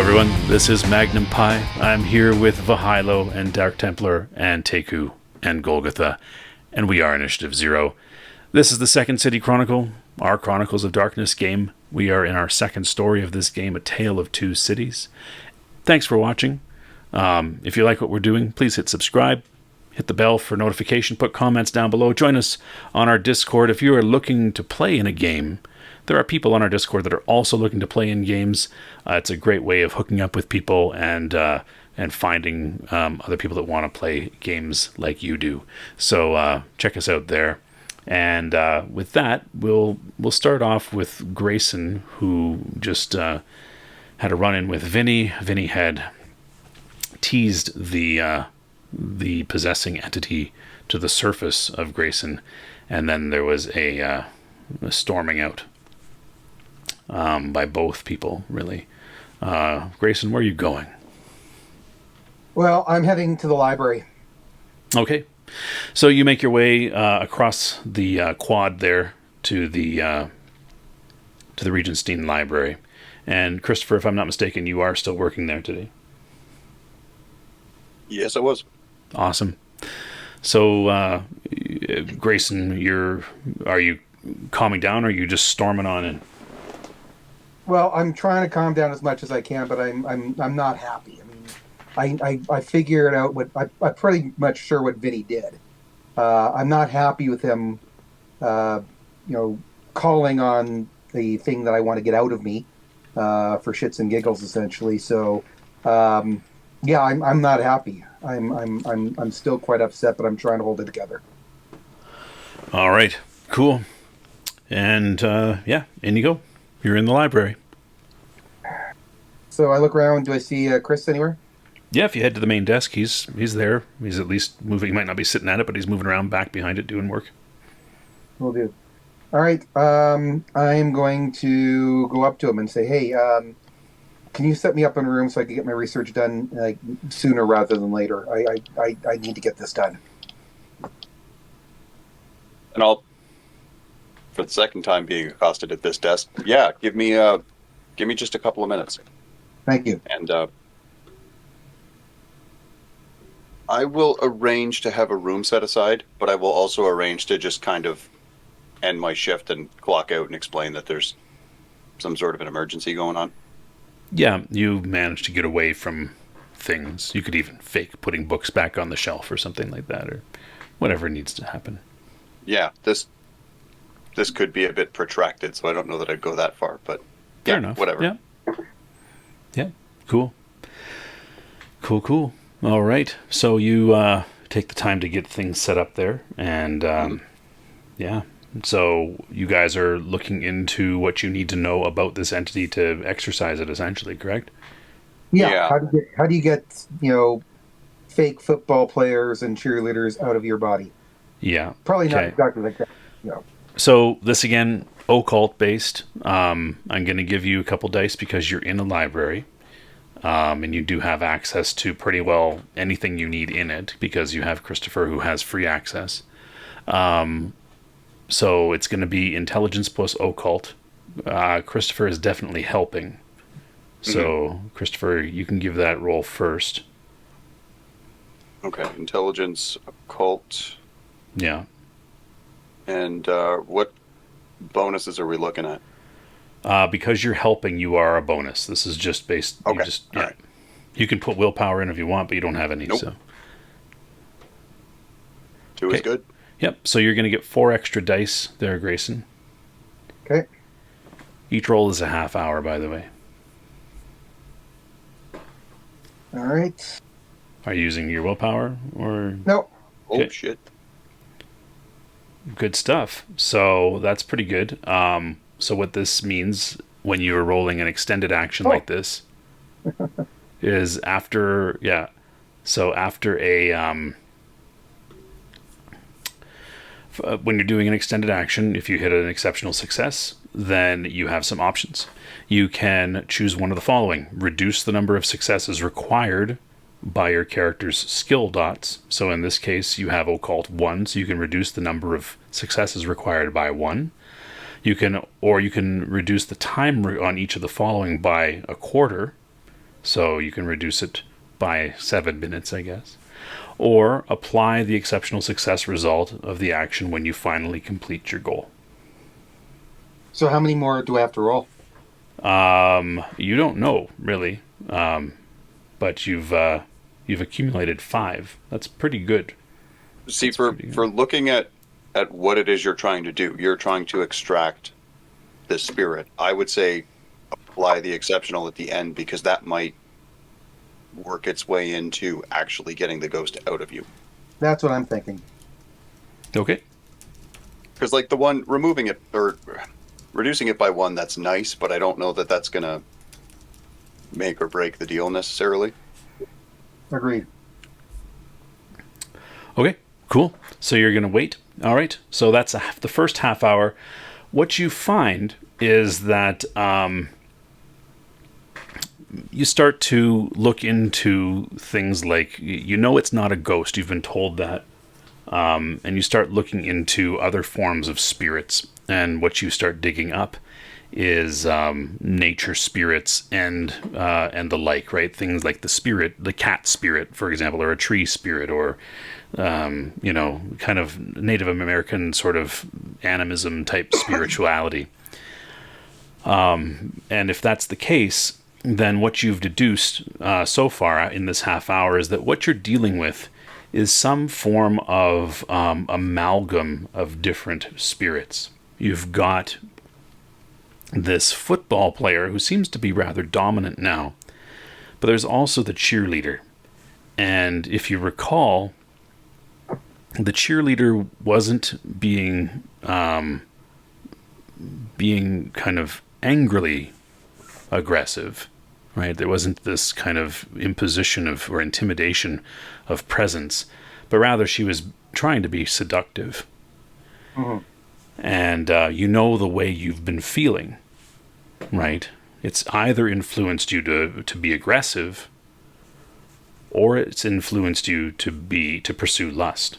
everyone, this is Magnum Pi. I'm here with Vahilo and Dark Templar and Teku and Golgotha, and we are Initiative Zero. This is the Second City Chronicle, our Chronicles of Darkness game. We are in our second story of this game, A Tale of Two Cities. Thanks for watching. If you like what we're doing, please hit subscribe, hit the bell for notification, put comments down below, join us on our Discord. If you are looking to play in a game, there are people on our Discord that are also looking to play in games. It's a great way of hooking up with people and finding other people that want to play games like you do. So check us out there. And with that, we'll start off with Grayson, who just had a run-in with Vinnie. Vinnie had teased the possessing entity to the surface of Grayson, and then there was a storming out by both people, really. Grayson, where are you going? Well, I'm heading to the library. Okay. So you make your way across the quad there to the Regenstein Library. And Christopher, if I'm not mistaken, you are still working there today. Yes, I was. Awesome. So, Grayson, are you calming down, or are you just storming on in? Well, I'm trying to calm down as much as I can, but I'm not happy. I mean, I figured out I'm pretty much sure what Vinnie did. I'm not happy with him, calling on the thing that I want to get out of me for shits and giggles, essentially. So, yeah, I'm not happy. I'm still quite upset, but I'm trying to hold it together. All right, cool. And yeah, in you go. You're in the library. So I look around. Do I see Chris anywhere? Yeah, if you head to the main desk, he's there. He's at least moving. He might not be sitting at it, but he's moving around back behind it doing work. Will do. All right. I'm going to go up to him and say, "Hey, can you set me up in a room so I can get my research done sooner rather than later? I need to get this done." And I'll, for the second time being accosted at this desk, yeah, give me just a couple of minutes. Thank you. And I will arrange to have a room set aside, but I will also arrange to just kind of end my shift and clock out and explain that there's some sort of an emergency going on. Yeah, you managed to get away from things. You could even fake putting books back on the shelf or something like that, or whatever needs to happen. Yeah, this could be a bit protracted, so I don't know that I'd go that far, but fair yeah, enough. Whatever. Yeah, cool. All right, so you take the time to get things set up there, and yeah, so you guys are looking into what you need to know about this entity to exorcise it, essentially, correct? Yeah. How do you get fake football players and cheerleaders out of your body? Yeah. Probably not exactly like that. No. So this again, occult based. I'm going to give you a couple dice because you're in a library, and you do have access to pretty well anything you need in it because you have Christopher who has free access. So it's going to be intelligence plus occult. Christopher is definitely helping. So Christopher, you can give that roll first. Okay, intelligence, occult. Yeah. And what bonuses are we looking at? Because you're helping, you are a bonus. This is just based. Okay. All right. You can put willpower in if you want, but you don't have any. Nope. So 2 is good. Yep. So you're going to get 4 extra dice there, Grayson. Okay. Each roll is a half hour, by the way. All right. Are you using your willpower or? No. Oh, shit. Good stuff. So that's pretty good. So what this means when you're rolling an extended action like this is after, so after when you're doing an extended action, if you hit an exceptional success, then you have some options. You can choose one of the following. Reduce the number of successes required by your character's skill dots. So in this case, you have occult 1, so you can reduce the number of successes required by 1. You can reduce the time on each of the following by a quarter. So you can reduce it by 7 minutes, I guess. Or apply the exceptional success result of the action when you finally complete your goal. So how many more do I have to roll? You don't know, really. But you've accumulated 5. That's pretty good. See, That's for pretty good. for looking at what it is you're trying to do, you're trying to extract this spirit. I would say apply the exceptional at the end because that might work its way into actually getting the ghost out of you. That's what I'm thinking. Okay. Because like the one removing it or reducing it by 1, that's nice, but I don't know that that's gonna make or break the deal necessarily. Agreed. Okay, cool. So you're going to wait. All right. So that's the first half hour. What you find is that you start to look into things like, it's not a ghost. You've been told that. And you start looking into other forms of spirits. And what you start digging up is nature spirits and the like, right? Things like the cat spirit, for example, or a tree spirit, or kind of Native American sort of animism type spirituality. And if that's the case, then what you've deduced so far in this half hour is that what you're dealing with is some form of amalgam of different spirits. You've got this football player who seems to be rather dominant now, but there's also the cheerleader. And if you recall, the cheerleader wasn't being kind of angrily aggressive, right? There wasn't this kind of imposition or intimidation of presence, but rather she was trying to be seductive. Mm-hmm. And the way you've been feeling, right? It's either influenced you to be aggressive, or it's influenced you to pursue lust.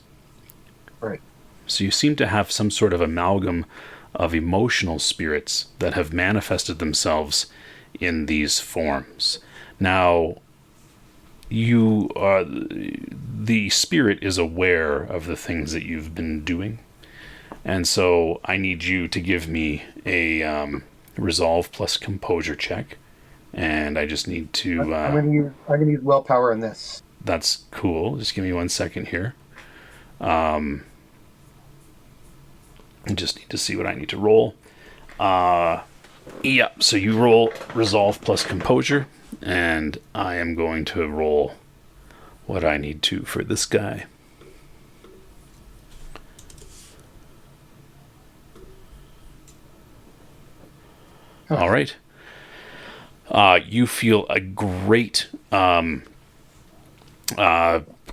Right. So you seem to have some sort of amalgam of emotional spirits that have manifested themselves in these forms. Now, the spirit is aware of the things that you've been doing. And so I need you to give me a resolve plus composure check. And I just need to... I'm gonna use willpower in this. That's cool. Just give me 1 second here. I just need to see what I need to roll. Yeah, so you roll resolve plus composure. And I am going to roll what I need to for this guy. All right. You feel a great,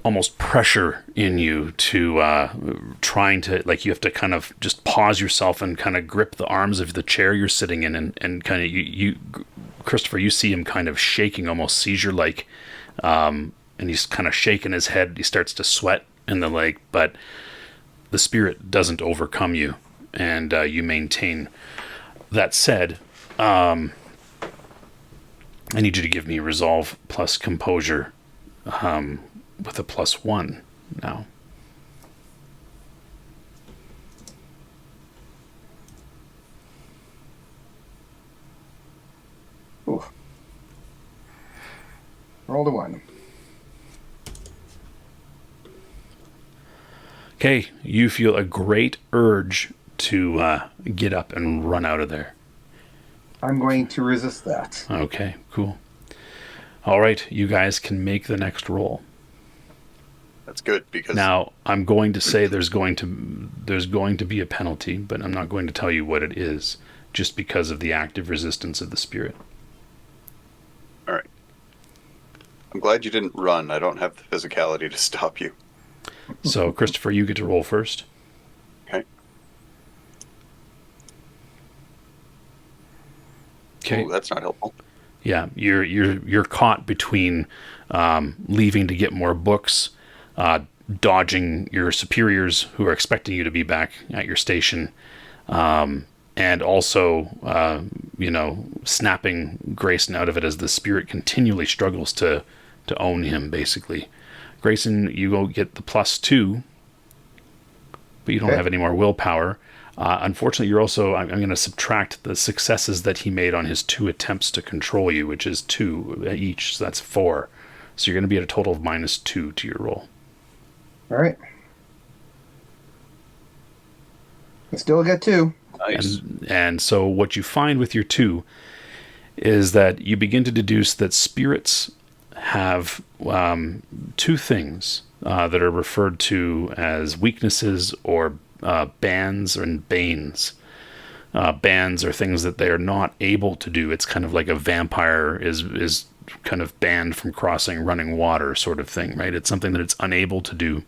almost pressure in you to trying to, like, you have to kind of just pause yourself and kind of grip the arms of the chair you're sitting in, and kind of you Christopher, you see him kind of shaking, almost seizure-like, and he's kind of shaking his head. He starts to sweat in the leg, but the spirit doesn't overcome you, and you maintain. That said, I need you to give me resolve plus composure with a +1 now. Ooh. Roll a 1. Okay, you feel a great urge to get up and run out of there. I'm going to resist that. Okay, cool. All right, you guys can make the next roll. That's good because Now, I'm going to say there's going to be a penalty, but I'm not going to tell you what it is, just because of the active resistance of the spirit. all right. I'm glad you didn't run. I don't have the physicality to stop you. So, Christopher, you get to roll first. Okay. Okay. Ooh, that's not helpful. Yeah, you're caught between leaving to get more books, dodging your superiors who are expecting you to be back at your station, and also, snapping Grayson out of it as the spirit continually struggles to own him, basically. Grayson, you go get the +2, but you don't have any more willpower. Unfortunately, you're also, I'm going to subtract the successes that he made on his 2 attempts to control you, which is 2 each, so that's 4. So you're going to be at a total of -2 to your roll. All right. I still get 2. Nice. And so what you find with your 2 is that you begin to deduce that spirits have 2 things that are referred to as weaknesses or bans and banes. Bans are things that they are not able to do. It's kind of like a vampire is kind of banned from crossing running water sort of thing, right? It's something that it's unable to do.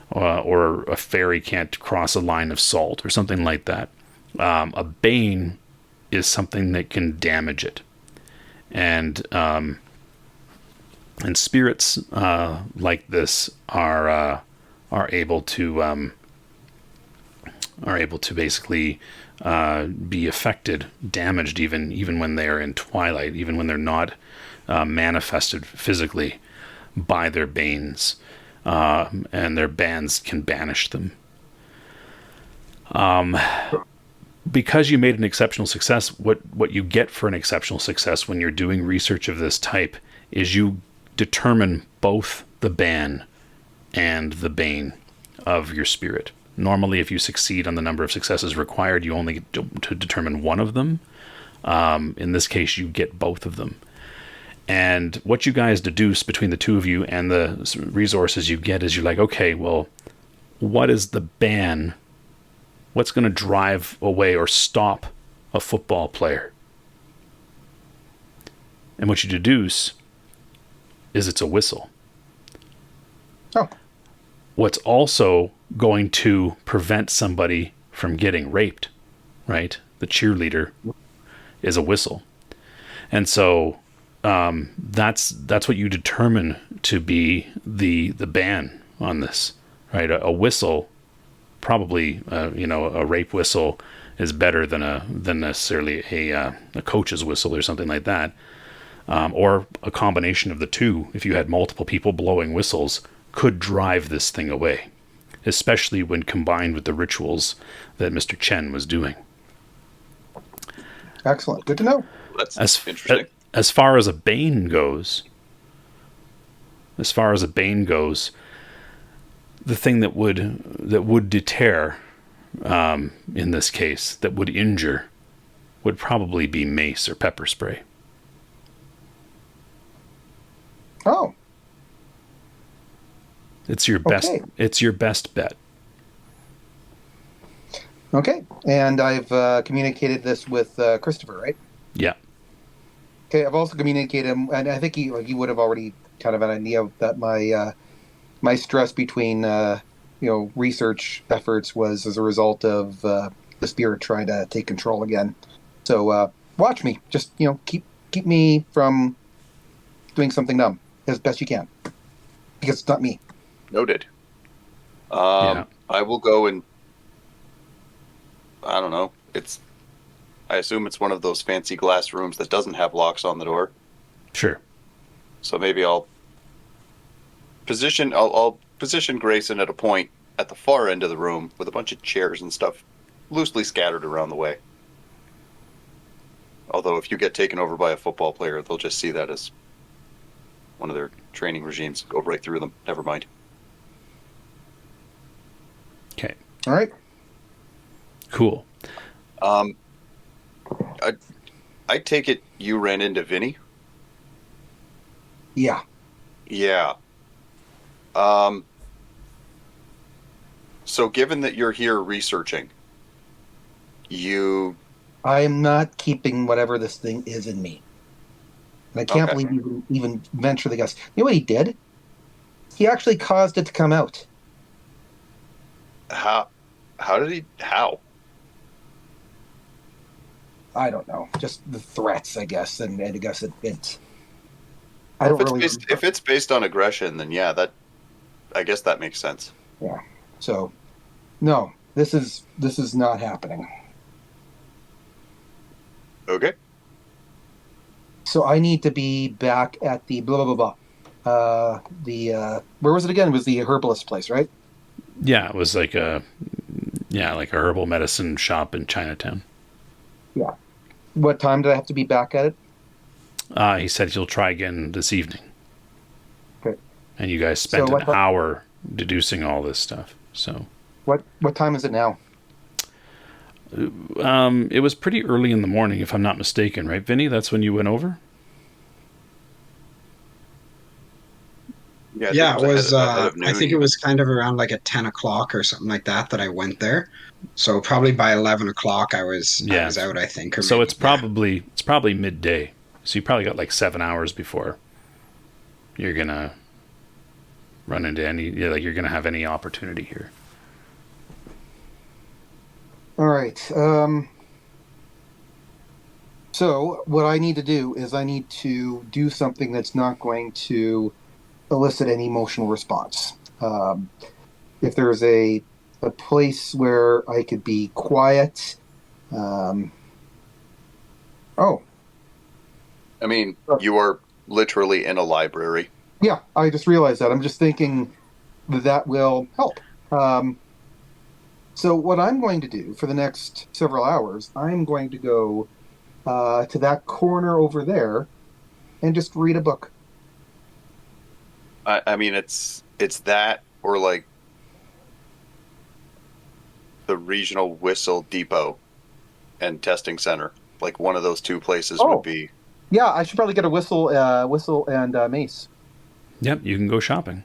Or a fairy can't cross a line of salt or something like that. A bane is something that can damage it. And spirits like this are able to basically be affected, damaged, even when they are in twilight, even when they're not manifested physically by their banes, and their bans can banish them. Because you made an exceptional success, what you get for an exceptional success when you're doing research of this type is you determine both the ban and the bane of your spirit. Normally, if you succeed on the number of successes required, you only get to determine one of them. In this case, you get both of them. And what you guys deduce between the 2 of you and the resources you get is you're like, okay, well, what is the ban? What's going to drive away or stop a football player? And what you deduce is it's a whistle. Oh. What's also going to prevent somebody from getting raped, right? The cheerleader is a whistle. And so that's what you determine to be the ban on this, right? A whistle, probably a rape whistle is better than necessarily a coach's whistle or something like that, or a combination of the 2. If you had multiple people blowing whistles, could drive this thing away, especially when combined with the rituals that Mr. Chen was doing. Excellent. Good to know. That's interesting. As far as a bane goes, the thing that would deter, in this case, that would injure, would probably be mace or pepper spray. Oh. It's your best. Okay. It's your best bet. Okay. And I've communicated this with Christopher, right? Yeah. Okay. I've also communicated him, and I think he would have already kind of an idea that my stress between research efforts was as a result of the spirit trying to take control again. So watch me. Just keep me from doing something dumb as best you can, because it's not me. Noted. Yeah. I will go and I don't know. I assume it's one of those fancy glass rooms that doesn't have locks on the door. Sure. So maybe I'll position Grayson at a point at the far end of the room with a bunch of chairs and stuff loosely scattered around the way. Although if you get taken over by a football player, they'll just see that as one of their training regimes. Go right through them. Never mind. Okay. All right. Cool. I take it you ran into Vinnie? Yeah. Yeah. So given that you're here researching, I am not keeping whatever this thing is in me. And I can't believe you even venture the guess. You know what he did? He actually caused it to come out. How did he? How? I don't know. Just the threats, I guess, and I guess it's. If it's based on aggression, then yeah, I guess that makes sense. Yeah. So, no, this is not happening. Okay. So I need to be back at the blah blah blah blah. Where was it again? It was the herbalist place, right? Yeah, it was like a herbal medicine shop in Chinatown. Yeah. What time did I have to be back at it? He said he'll try again this evening. Okay. And you guys So spent an hour deducing all this stuff. So what time is it now? it was pretty early in the morning, if I'm not mistaken, right, Vinny? That's when you went over? Yeah, it was. ahead of I noon think it even. was kind of around like at 10 o'clock or something like that I went there. So probably by 11 o'clock, I was out. I think. Or So maybe, it's probably midday. So you probably got like 7 hours before you're gonna run into you're gonna have any opportunity here. All right. So what I need to do is I need to do something that's not going to elicit any emotional response. If there's a place where I could be quiet. Oh, I mean, you are literally in a library. yeah, I just realized that. I'm just thinking that will help. So what I'm going to do for the next several hours, I'm going to go to that corner over there and just read a book. I mean, it's that or like the regional whistle depot and testing center. Like one of those two places Oh. would be. Yeah, I should probably get a whistle and mace. Yep, you can go shopping.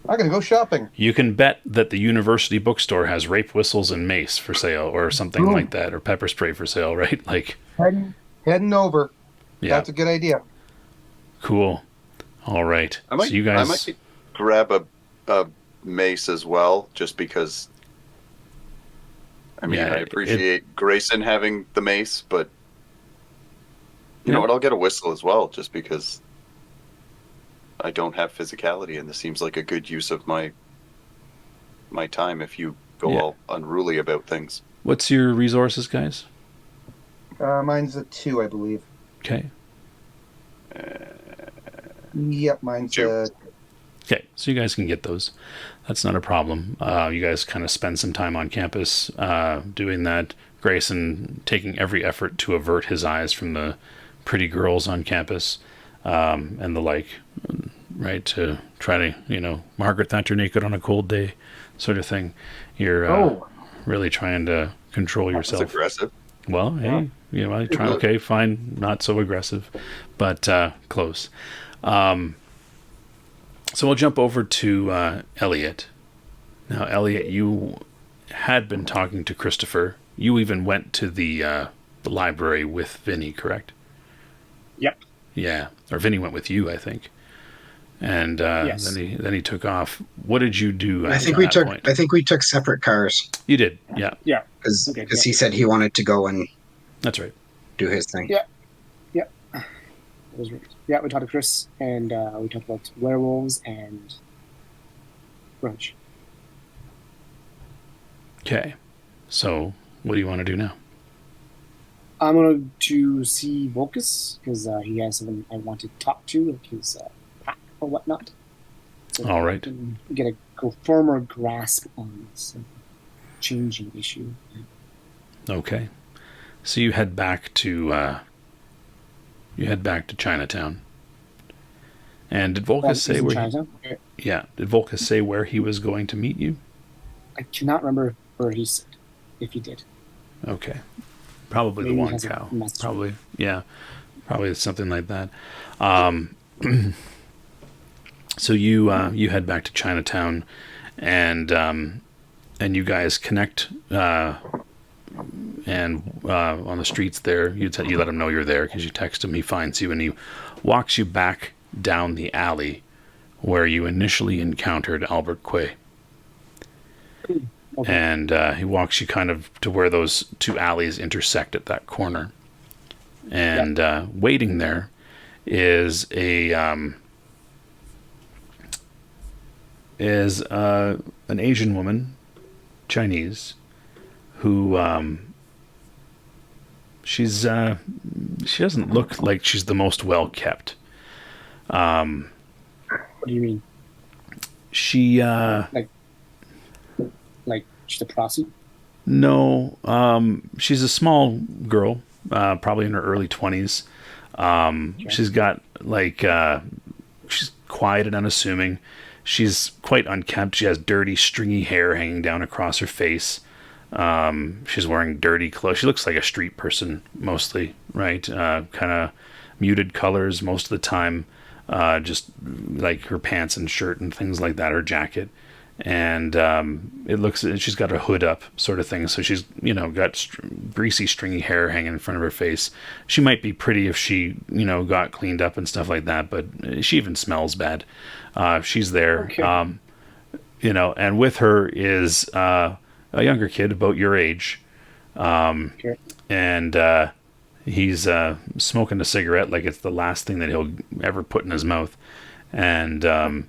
I'm gonna go shopping. You can bet that the university bookstore has rape whistles and mace for sale, or something Boom. like that, or pepper spray for sale, right? Like, Heading over. yeah, That's a good idea. cool. All right, I might, so you guys, I might grab a mace as well, just because. I mean, Yeah, I appreciate Grayson having the mace, but you know what? I'll get a whistle as well, just because I don't have physicality, and this seems like a good use of my time if you go all unruly about things. What's your resources, guys? Mine's a 2, I believe. Okay. Yep, mine's 2. Okay, so you guys can get those. That's not a problem. You guys kind of spend some time on campus doing that. Grayson taking every effort to avert his eyes from the pretty girls on campus and the like, right? To try to, Margaret Thatcher naked on a cold day sort of thing. You're really trying to control yourself. That's aggressive. Well, hey, okay, fine, not so aggressive, but close. So we'll jump over to Elliot. Now, Elliot, you had been talking to Christopher. You even went to the library with Vinnie, correct? Yep. Yeah, or Vinnie went with you, I think. And Yes. then he took off. What did you do? I think we took separate cars You did, yeah. Yeah. because Okay, he said he wanted to go and That's right. do his thing. Yeah. Yeah, we talked to Chris, and we talked about werewolves and brunch. Okay. So, what do you want to do now? I'm going to see Volkus, because he has someone I want to talk to, like his pack or whatnot. So All right. I can get a firmer grasp on this changing issue. Okay. So you head back to Chinatown. And did Volkus say where? Did Volkus say where he was going to meet you? I cannot remember where he said, if he did. Okay. Probably Maybe the he one has a cow. message. Probably, yeah. Probably something like that. So you head back to Chinatown, and you guys connect. And on the streets there, you let him know you're there because you text him. He finds you and he walks you back down the alley where you initially encountered Albert Quay. Okay. And he walks you kind of to where those two alleys intersect at that corner. And waiting there is an Asian woman, Chinese, who She's she doesn't look like she's the most well kept. What do you mean? She Like she's a prostitute? no, she's a small girl, probably in her early 20s. She's got like she's quiet and unassuming. She's quite unkempt. She has dirty, stringy hair hanging down across her face. She's wearing dirty clothes. She looks like a street person mostly, right? Kind of muted colors most of the time. Just like her pants and shirt and things like that, her jacket. And it looks, she's got a hood up sort of thing. So she's, got greasy, stringy hair hanging in front of her face. She might be pretty if she, got cleaned up and stuff like that, but she even smells bad. She's there, Okay. And with her is a younger kid about your age. Okay. And he's smoking a cigarette like it's the last thing that he'll ever put in his mouth. And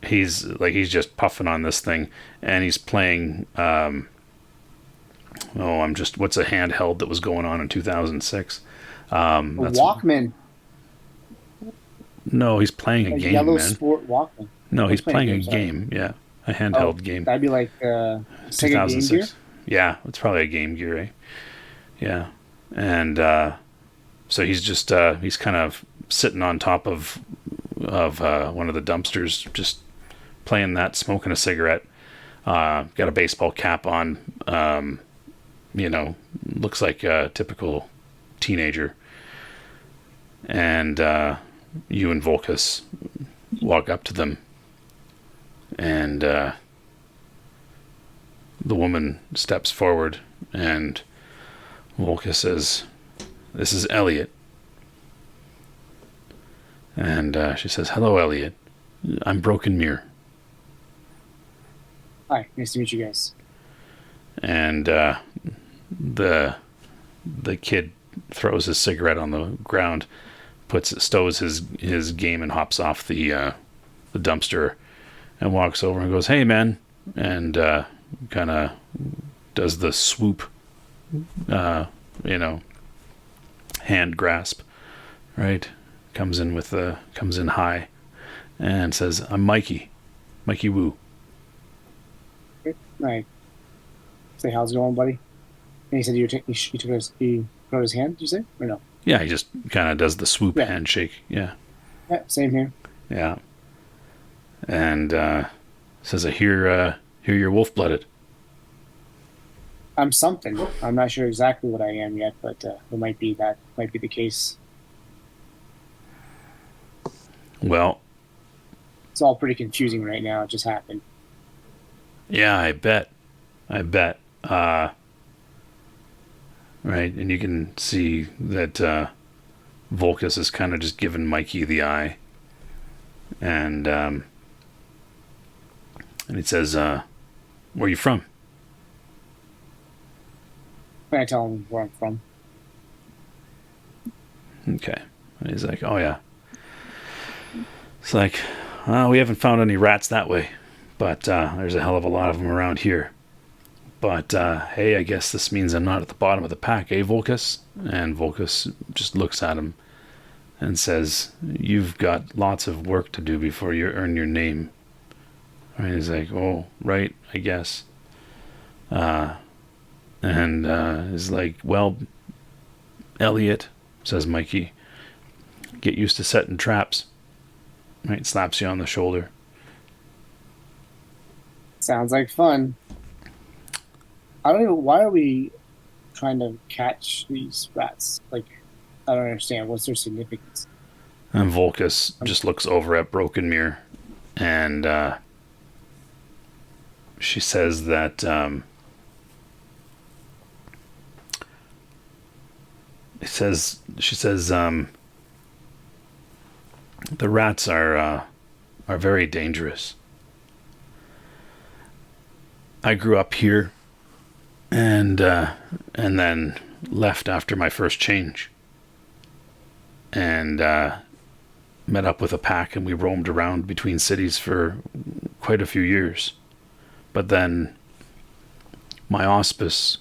he's just puffing on this thing, and he's playing what's a handheld that was going on in 2006. A Walkman. No, he's playing a game, Yellow man. Sport Walkman. No, he's playing a games, sorry. game. Yeah, a handheld game. That'd be like Sega Game Gear. Yeah, it's probably a Game Gear, eh? Yeah, and so he's just he's kind of sitting on top of one of the dumpsters, just playing that, smoking a cigarette. Got a baseball cap on. Looks like a typical teenager. And you and Volkus walk up to them, and the woman steps forward, and Volkus says, "This is Elliot." And she says, "Hello, Elliot. I'm Broken Mirror." Hi, nice to meet you guys. And the kid throws his cigarette on the ground, stows his game, and hops off the dumpster, and walks over and goes, "Hey, man," and kind of does the swoop, hand grasp, right? Comes in high, and says, "I'm Mikey Wu." Right. Say, how's it going, buddy? And he said you took his hand, did you say? Or no? Yeah, he just kind of does the swoop handshake. Yeah. Yeah, same here. Yeah. And says, "I hear you're wolf-blooded." I'm something. I'm not sure exactly what I am yet, but it might be the case. Well, It's all pretty confusing right now. It just happened. yeah, I bet. Right, and you can see that Volkus is kind of just giving Mikey the eye, and he says, "Where are you from?" I tell him where I'm from. Okay, and he's like, "Oh yeah." It's like, we haven't found any rats that way, but there's a hell of a lot of them around here. But hey, I guess this means I'm not at the bottom of the pack, eh, Volkus? And Volkus just looks at him and says, "You've got lots of work to do before you earn your name." And he's like, "Oh, right, I guess." And he's like, "Well, Elliot," says Mikey, "get used to setting traps." Right, slaps you on the shoulder. Sounds like fun. I don't even. Why are we trying to catch these rats? Like, I don't understand. What's their significance? And Volkus just looks over at Broken Mirror, and she says that she says the rats are very dangerous. I grew up here, and then left after my first change, and met up with a pack, and we roamed around between cities for quite a few years. But then my auspice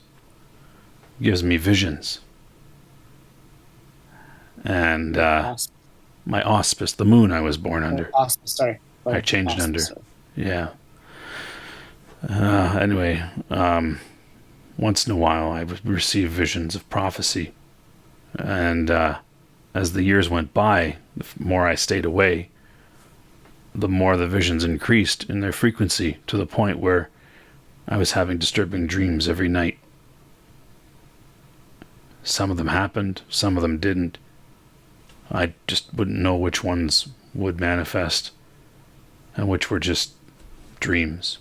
gives me visions, And Auspice. my auspice, the moon I was born under. Auspice, sorry. I changed under. Sorry. Yeah. Anyway, once in a while I would receive visions of prophecy. And as the years went by, the more I stayed away, the more the visions increased in their frequency to the point where I was having disturbing dreams every night. Some of them happened, some of them didn't. I just wouldn't know which ones would manifest and which were just dreams.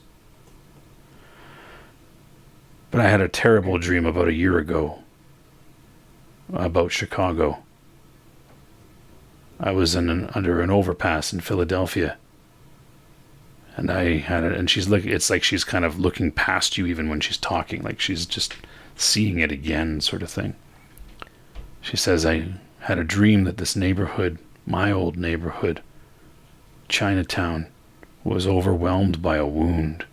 But I had a terrible dream about a year ago about Chicago. I was under an overpass in Philadelphia, and I had it, and it's like she's kind of looking past you even when she's talking, like she's just seeing it again, sort of thing. She says, I had a dream that this neighborhood, my old neighborhood, Chinatown, was overwhelmed by a wound.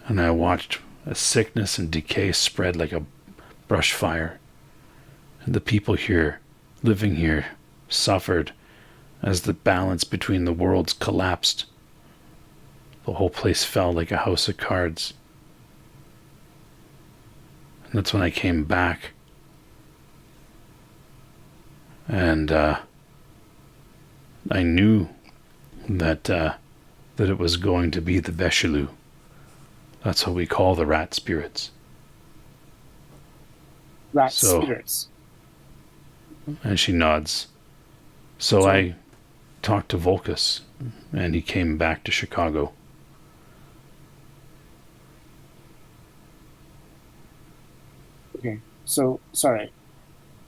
And I watched a sickness and decay spread like a brush fire. And the people here, living here, suffered as the balance between the worlds collapsed. The whole place fell like a house of cards. And that's when I came back. And I knew that it was going to be the Veshilu. That's what we call the rat spirits. Rat spirits. And she nods. So I talked to Volkus, and he came back to Chicago. Okay, so, sorry.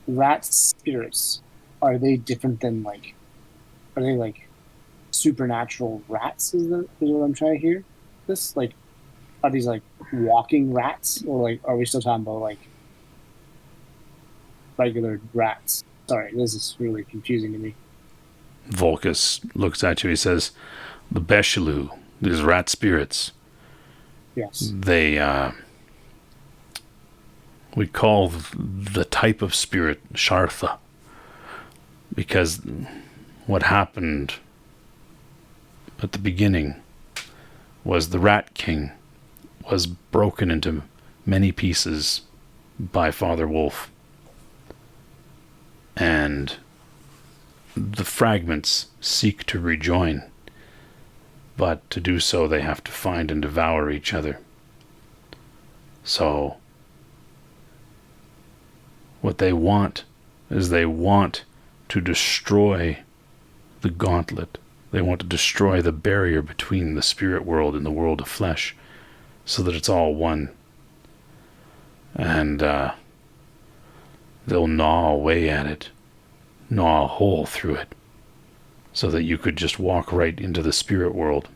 Rat spirits, are they different than, like, are they, like, supernatural rats, is what I'm trying to hear? This, like, are these, like, walking rats? Or, like, are we still talking about, like, regular rats? Sorry, this is really confusing to me. Volkus looks at you, he says, the Beshilu, these rat spirits, yes, they, we call the type of spirit Shartha, because what happened at the beginning was the Rat King was broken into many pieces by Father Wolf, and the fragments seek to rejoin, but to do so they have to find and devour each other. So what they want is they want to destroy the gauntlet. They want to destroy the barrier between the spirit world and the world of flesh, so that it's all one. And they'll gnaw away at it, gnaw a hole through it, so that you could just walk right into the spirit world.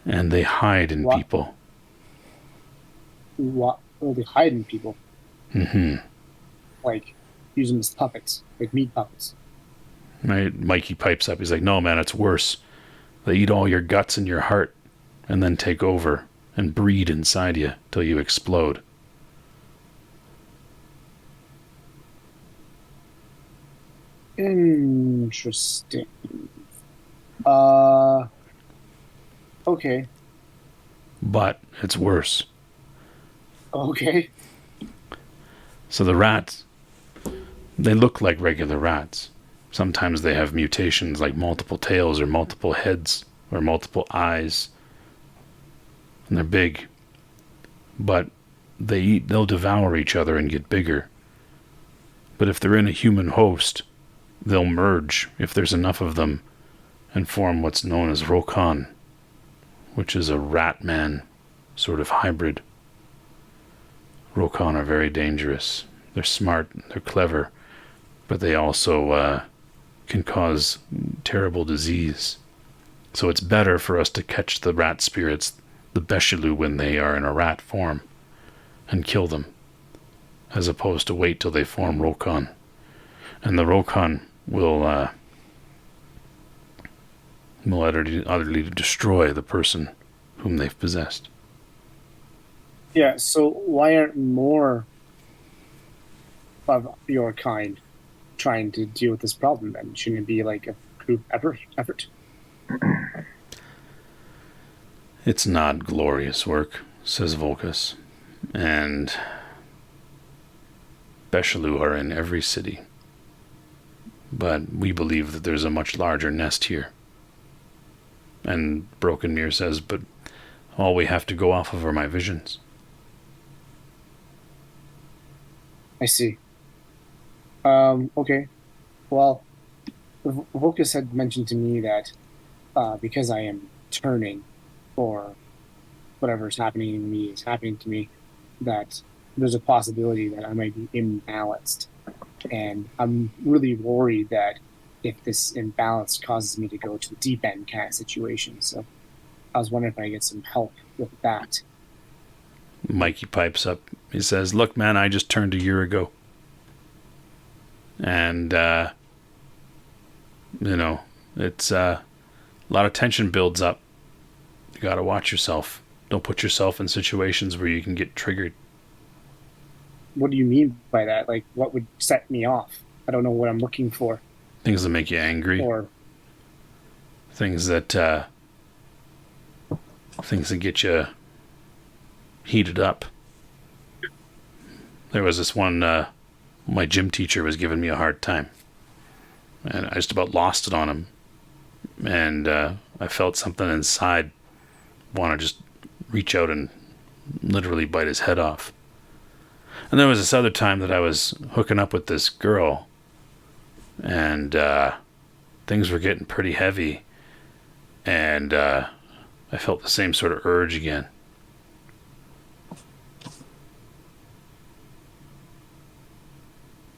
And they hide in people. What? Oh, they hide in people? Mm-hmm. Like, use them as puppets, like meat puppets. Right? Mikey pipes up. He's like, no, man, it's worse. They eat all your guts and your heart, and then take over and breed inside you till you explode. Interesting. Okay. But it's worse. Okay. So the rats, they look like regular rats. Sometimes they have mutations like multiple tails or multiple heads or multiple eyes. And they're big. But they'll devour each other and get bigger. But if they're in a human host, they'll merge, if there's enough of them, and form what's known as Rokan, which is a rat man sort of hybrid. Rokan are very dangerous. They're smart, they're clever, but they also can cause terrible disease. So it's better for us to catch the rat spirits, the Beshilu, when they are in a rat form, and kill them, as opposed to wait till they form Rokan. And the Rokan will utterly destroy the person whom they've possessed. Yeah, so why aren't more of your kind trying to deal with this problem, then shouldn't it be like a group effort? It's not glorious work, says Volcus, and Becheloux are in every city. But we believe that there's a much larger nest here. And Broken Mirror says, but all we have to go off of are my visions. I see. Okay. Well, Volcus had mentioned to me that because I am turning, or whatever's happening to me is happening to me, that there's a possibility that I might be imbalanced. And I'm really worried that if this imbalance causes me to go to the deep end kind of situation. So I was wondering if I could get some help with that. Mikey pipes up. He says, look, man, I just turned a year ago. And, it's a lot of tension builds up. You got to watch yourself. Don't put yourself in situations where you can get triggered. What do you mean by that? Like, what would set me off? I don't know what I'm looking for. Things that make you angry. Or things that get you heated up. There was this one, my gym teacher was giving me a hard time. And I just about lost it on him. And I felt something inside want to just reach out and literally bite his head off. And there was this other time that I was hooking up with this girl, and things were getting pretty heavy, and I felt the same sort of urge again. I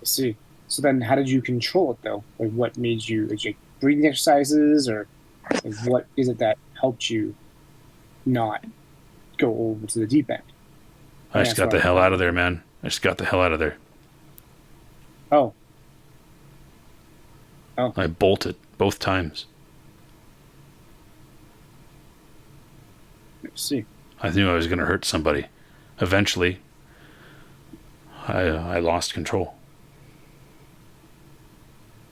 see. So then how did you control it, though? Like, what made you, like breathing exercises, or like, what is it that helped you not go over to the deep end? I just got the hell out of there, man. I just got the hell out of there. Oh. I bolted both times. I see. I knew I was going to hurt somebody. Eventually, I lost control.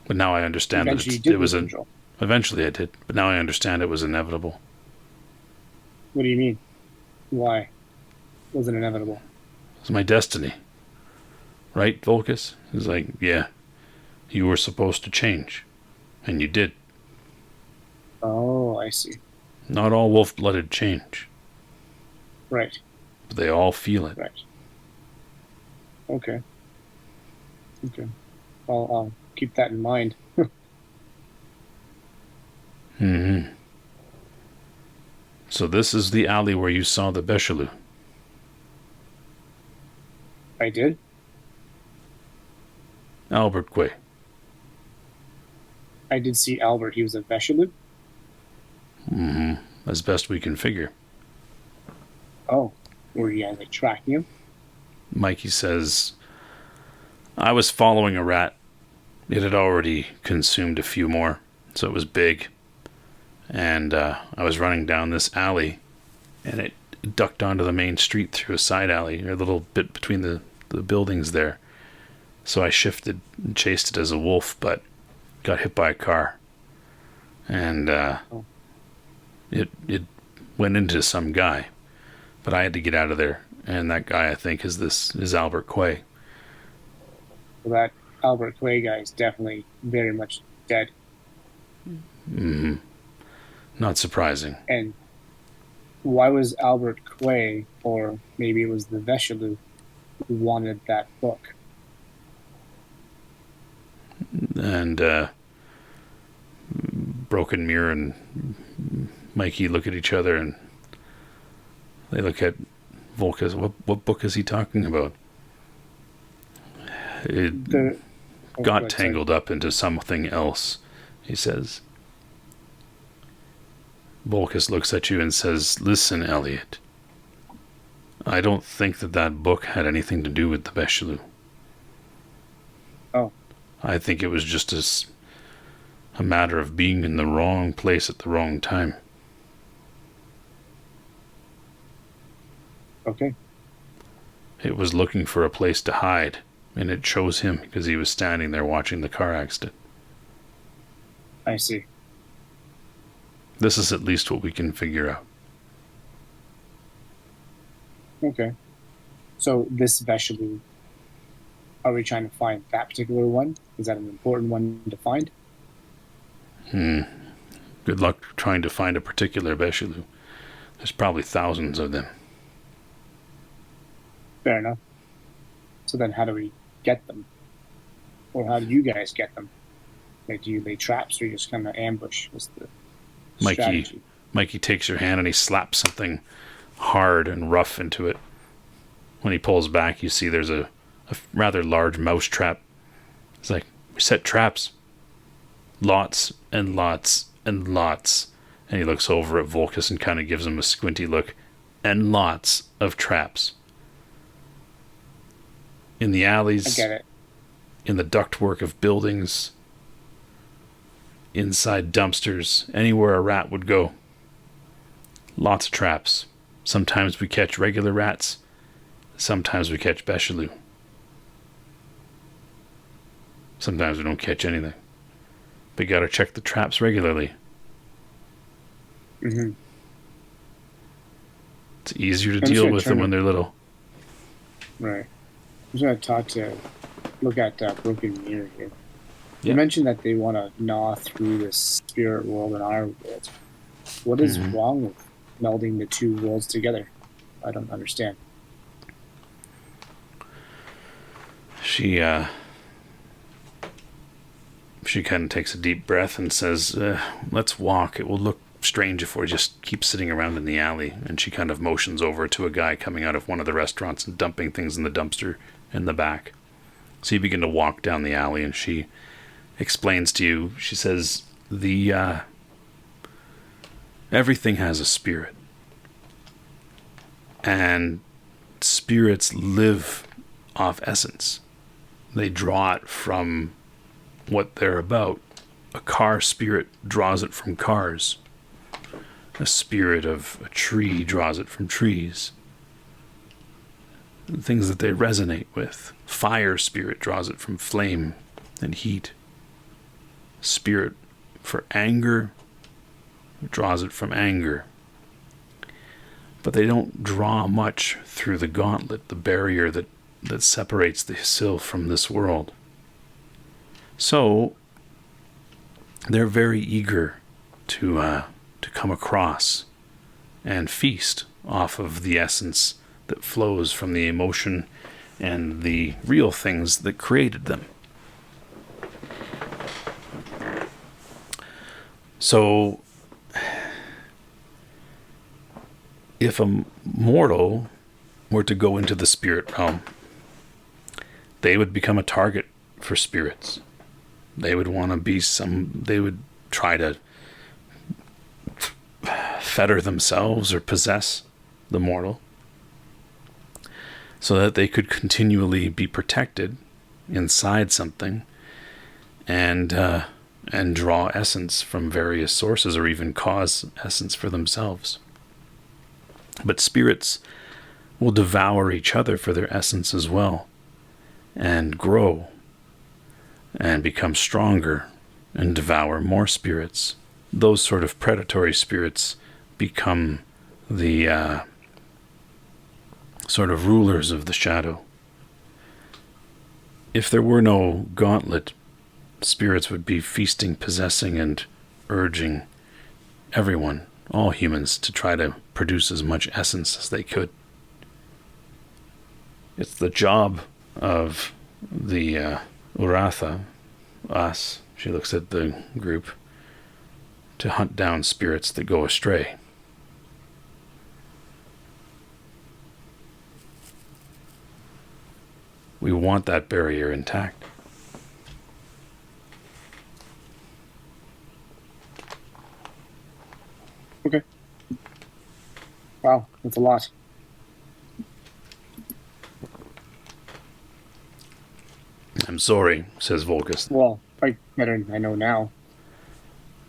But now I understand that it was control. Eventually I did, but now I understand it was inevitable. What do you mean? Why was it inevitable? It was my destiny. Right, Volcus? He's like, yeah, you were supposed to change. And you did. Oh, I see. Not all wolf-blooded change. Right. But they all feel it. Right. Okay. I'll keep that in mind. Mm-hmm. So this is the alley where you saw the Becheloux. I did? Albert Quay. I did see Albert. He was a Becheloux? Mm-hmm. As best we can figure. Oh. Were you guys, like, tracking him? Mikey says, I was following a rat. It had already consumed a few more, so it was big. And I was running down this alley, and it ducked onto the main street through a side alley, or a little bit between the buildings there. So I shifted and chased it as a wolf, but got hit by a car. And it went into some guy. But I had to get out of there. And that guy, I think, is Albert Quay. Well, that Albert Quay guy is definitely very much dead. Mm-hmm. Not surprising. And why was Albert Quay, or maybe it was the Becheloux, who wanted that book? And Broken Mirror and Mikey look at each other, and they look at Volcus. What book is he talking about? It got tangled up into something else, he says. Volcus looks at you and says, listen, Elliot. I don't think that book had anything to do with the Becheloux. Oh. I think it was just a matter of being in the wrong place at the wrong time. Okay. It was looking for a place to hide and it shows him because he was standing there watching the car accident. I see. This is at least what we can figure out. Okay. So this Veshalu, are we trying to find that particular one? Is that an important one to find? Good luck trying to find a particular Veshalu. There's probably thousands of them. Fair enough. So then how do we get them? Or how do you guys get them? Like, do you lay traps or you just kind of ambush? What's the strategy? Mikey takes your hand and he slaps something hard and rough into it. When he pulls back, you see there's a rather large mouse trap. It's like, we set traps. Lots and lots and lots. And he looks over at Volkus and kind of gives him a squinty look. And lots of traps. In the alleys. I get it. In the ductwork of buildings. Inside dumpsters. Anywhere a rat would go. Lots of traps. Sometimes we catch regular rats. Sometimes we catch Veshalu. Sometimes we don't catch anything. But you gotta check the traps regularly. Mm-hmm. It's easier to deal with them when they're little. Right. I'm just going to look at Broken Mirror here. Yeah. You mentioned that they want to gnaw through the spirit world and our world. What is wrong with melding the two worlds together? I don't understand. She kind of takes a deep breath and says, let's walk. It will look strange if we just keep sitting around in the alley. And she kind of motions over to a guy coming out of one of the restaurants and dumping things in the dumpster in the back. So you begin to walk down the alley and she explains to you, she says, everything has a spirit. And spirits live off essence. They draw it from what they're about. A car spirit draws it from cars. A spirit of a tree draws it from trees. Things that they resonate with. Fire spirit draws it from flame and heat. Spirit for anger draws it from anger. But they don't draw much through the gauntlet, the barrier that separates the Hisil from this world. So they're very eager to come across and feast off of the essence that flows from the emotion and the real things that created them. So if a mortal were to go into the spirit realm, they would become a target for spirits. They would want to be they would try to fetter themselves or possess the mortal so that they could continually be protected inside something and draw essence from various sources or even cause essence for themselves. But spirits will devour each other for their essence as well and grow and become stronger and devour more spirits. Those sort of predatory spirits become the sort of rulers of the shadow. If there were no gauntlet, spirits would be feasting, possessing, and urging everyone, all humans, to try to produce as much essence as they could. It's the job of the Uratha, us, she looks at the group, to hunt down spirits that go astray. We want that barrier intact. Okay. Wow, that's a lot. I'm sorry, says Volkus. Well, better than I know now.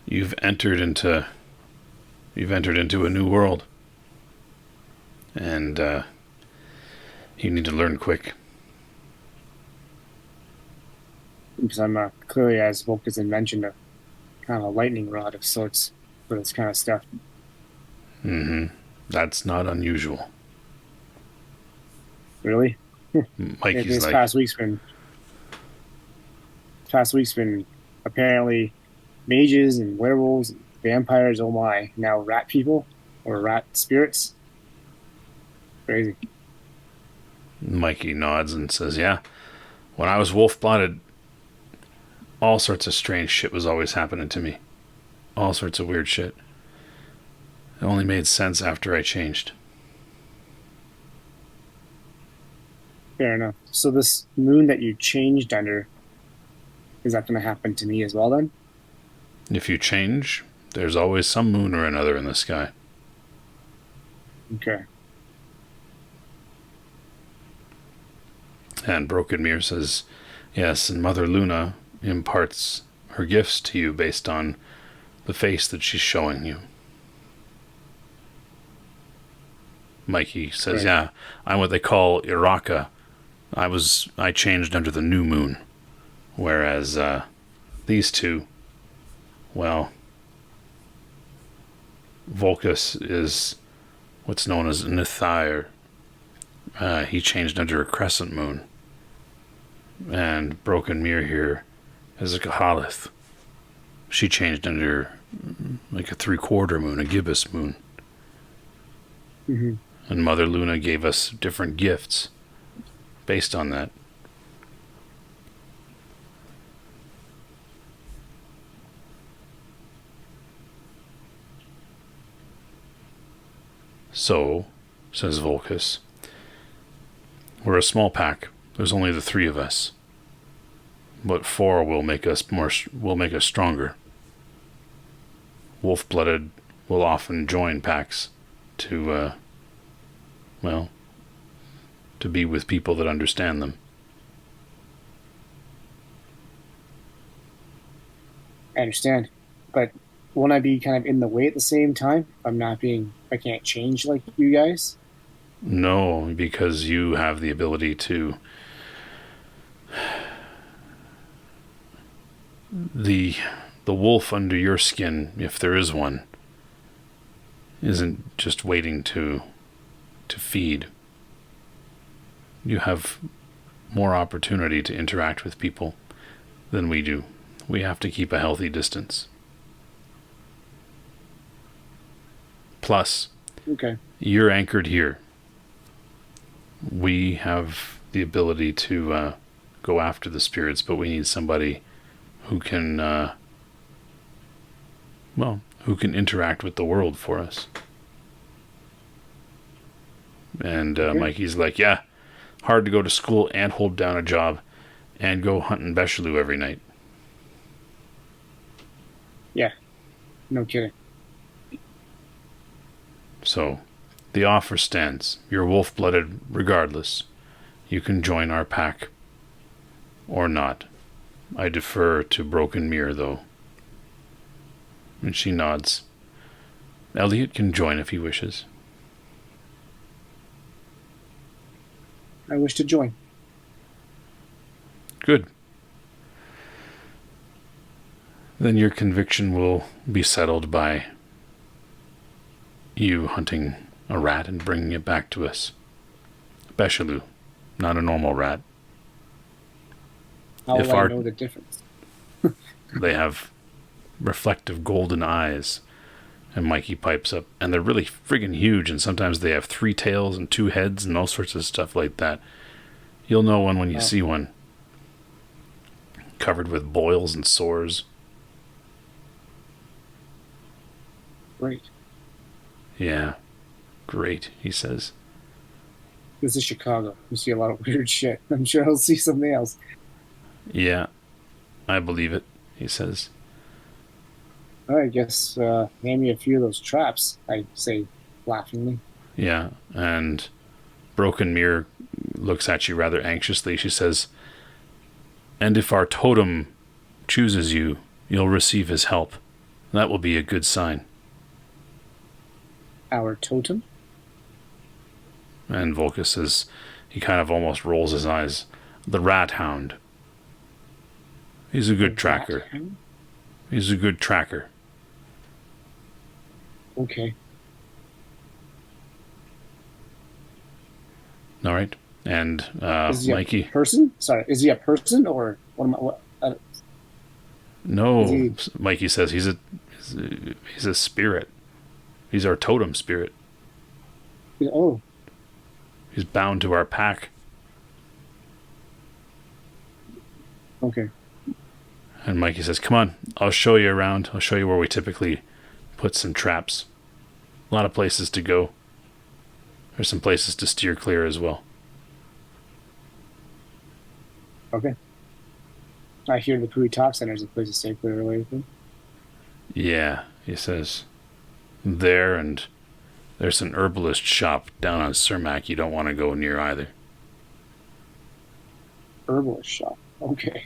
You've entered into a new world. And you need to learn quick. because I'm clearly, as Volkus had mentioned, a kind of a lightning rod of sorts for this kind of stuff. Mm-hmm. That's not unusual. Really? Mikey's This like, past week's been apparently mages and werewolves and vampires. Oh my! Now rat people or rat spirits. Crazy. Mikey nods and says, yeah, when I was wolf-blooded, all sorts of strange shit was always happening to me. All sorts of weird shit. It only made sense after I changed. Fair enough. So this moon that you changed under, is that going to happen to me as well then? If you change, there's always some moon or another in the sky. Okay. And Broken Mirror says, yes, and Mother Luna imparts her gifts to you based on the face that she's showing you. Mikey says, Right. yeah, I'm what they call Iraka. I changed under the new moon. Whereas these two, well, Volkus is what's known as Nithire. He changed under a crescent moon. And Broken Mirror here is a Kahalith. She changed under like a 3/4 moon, a gibbous moon. Mm-hmm. And Mother Luna gave us different gifts based on that. So, says Volkus, we're a small pack. There's only the 3 of us. But 4 will make us stronger. Wolf-blooded will often join packs to to be with people that understand them. I understand, but won't I be kind of in the way at the same time? I can't change like you guys. No, because you have the ability to the wolf under your skin, if there is one, isn't just waiting to feed. You have more opportunity to interact with people than we do. We have to keep a healthy distance. Plus, Okay. you're anchored here. We have the ability to go after the spirits, but we need somebody who can, who can interact with the world for us. And Okay. Mikey's like, yeah, hard to go to school and hold down a job and go hunting Becheloux every night. Yeah. No kidding. So, the offer stands. You're wolf-blooded regardless. You can join our pack. Or not. I defer to Broken Mirror, though. And she nods. Elliot can join if he wishes. I wish to join. Good. Then your conviction will be settled by you hunting a rat and bringing it back to us. Becheloux, not a normal rat. How If will I our- know the difference? They have reflective golden eyes. And Mikey pipes up. And they're really friggin' huge, and sometimes they have 3 tails and 2 heads and all sorts of stuff like that. You'll know one when you see one. Covered with boils and sores. Great. Yeah. Great, he says. This is Chicago. You see a lot of weird shit. I'm sure I'll see something else. Yeah, I believe it, he says. All right, I guess hand me a few of those traps, I say laughingly. Yeah, and Broken Mirror looks at you rather anxiously. She says, and if our totem chooses you, you'll receive his help. That will be a good sign. Our totem? And Volkus says, he kind of almost rolls his eyes. The rat hound. He's a good tracker. He's a good tracker. Okay. All right. And Is he Mikey. a person? Sorry, is he a person or what? No, Mikey says he's a spirit. He's our totem spirit. Oh. He's bound to our pack. Okay. And Mikey says, "Come on, I'll show you around. I'll show you where we typically put some traps. A lot of places to go. There's some places to steer clear as well." Okay. I hear the Pui Tak Center is a place to stay clear away from. Yeah, he says. There, and there's an herbalist shop down on Cermak you don't want to go near either. Herbalist shop. Okay.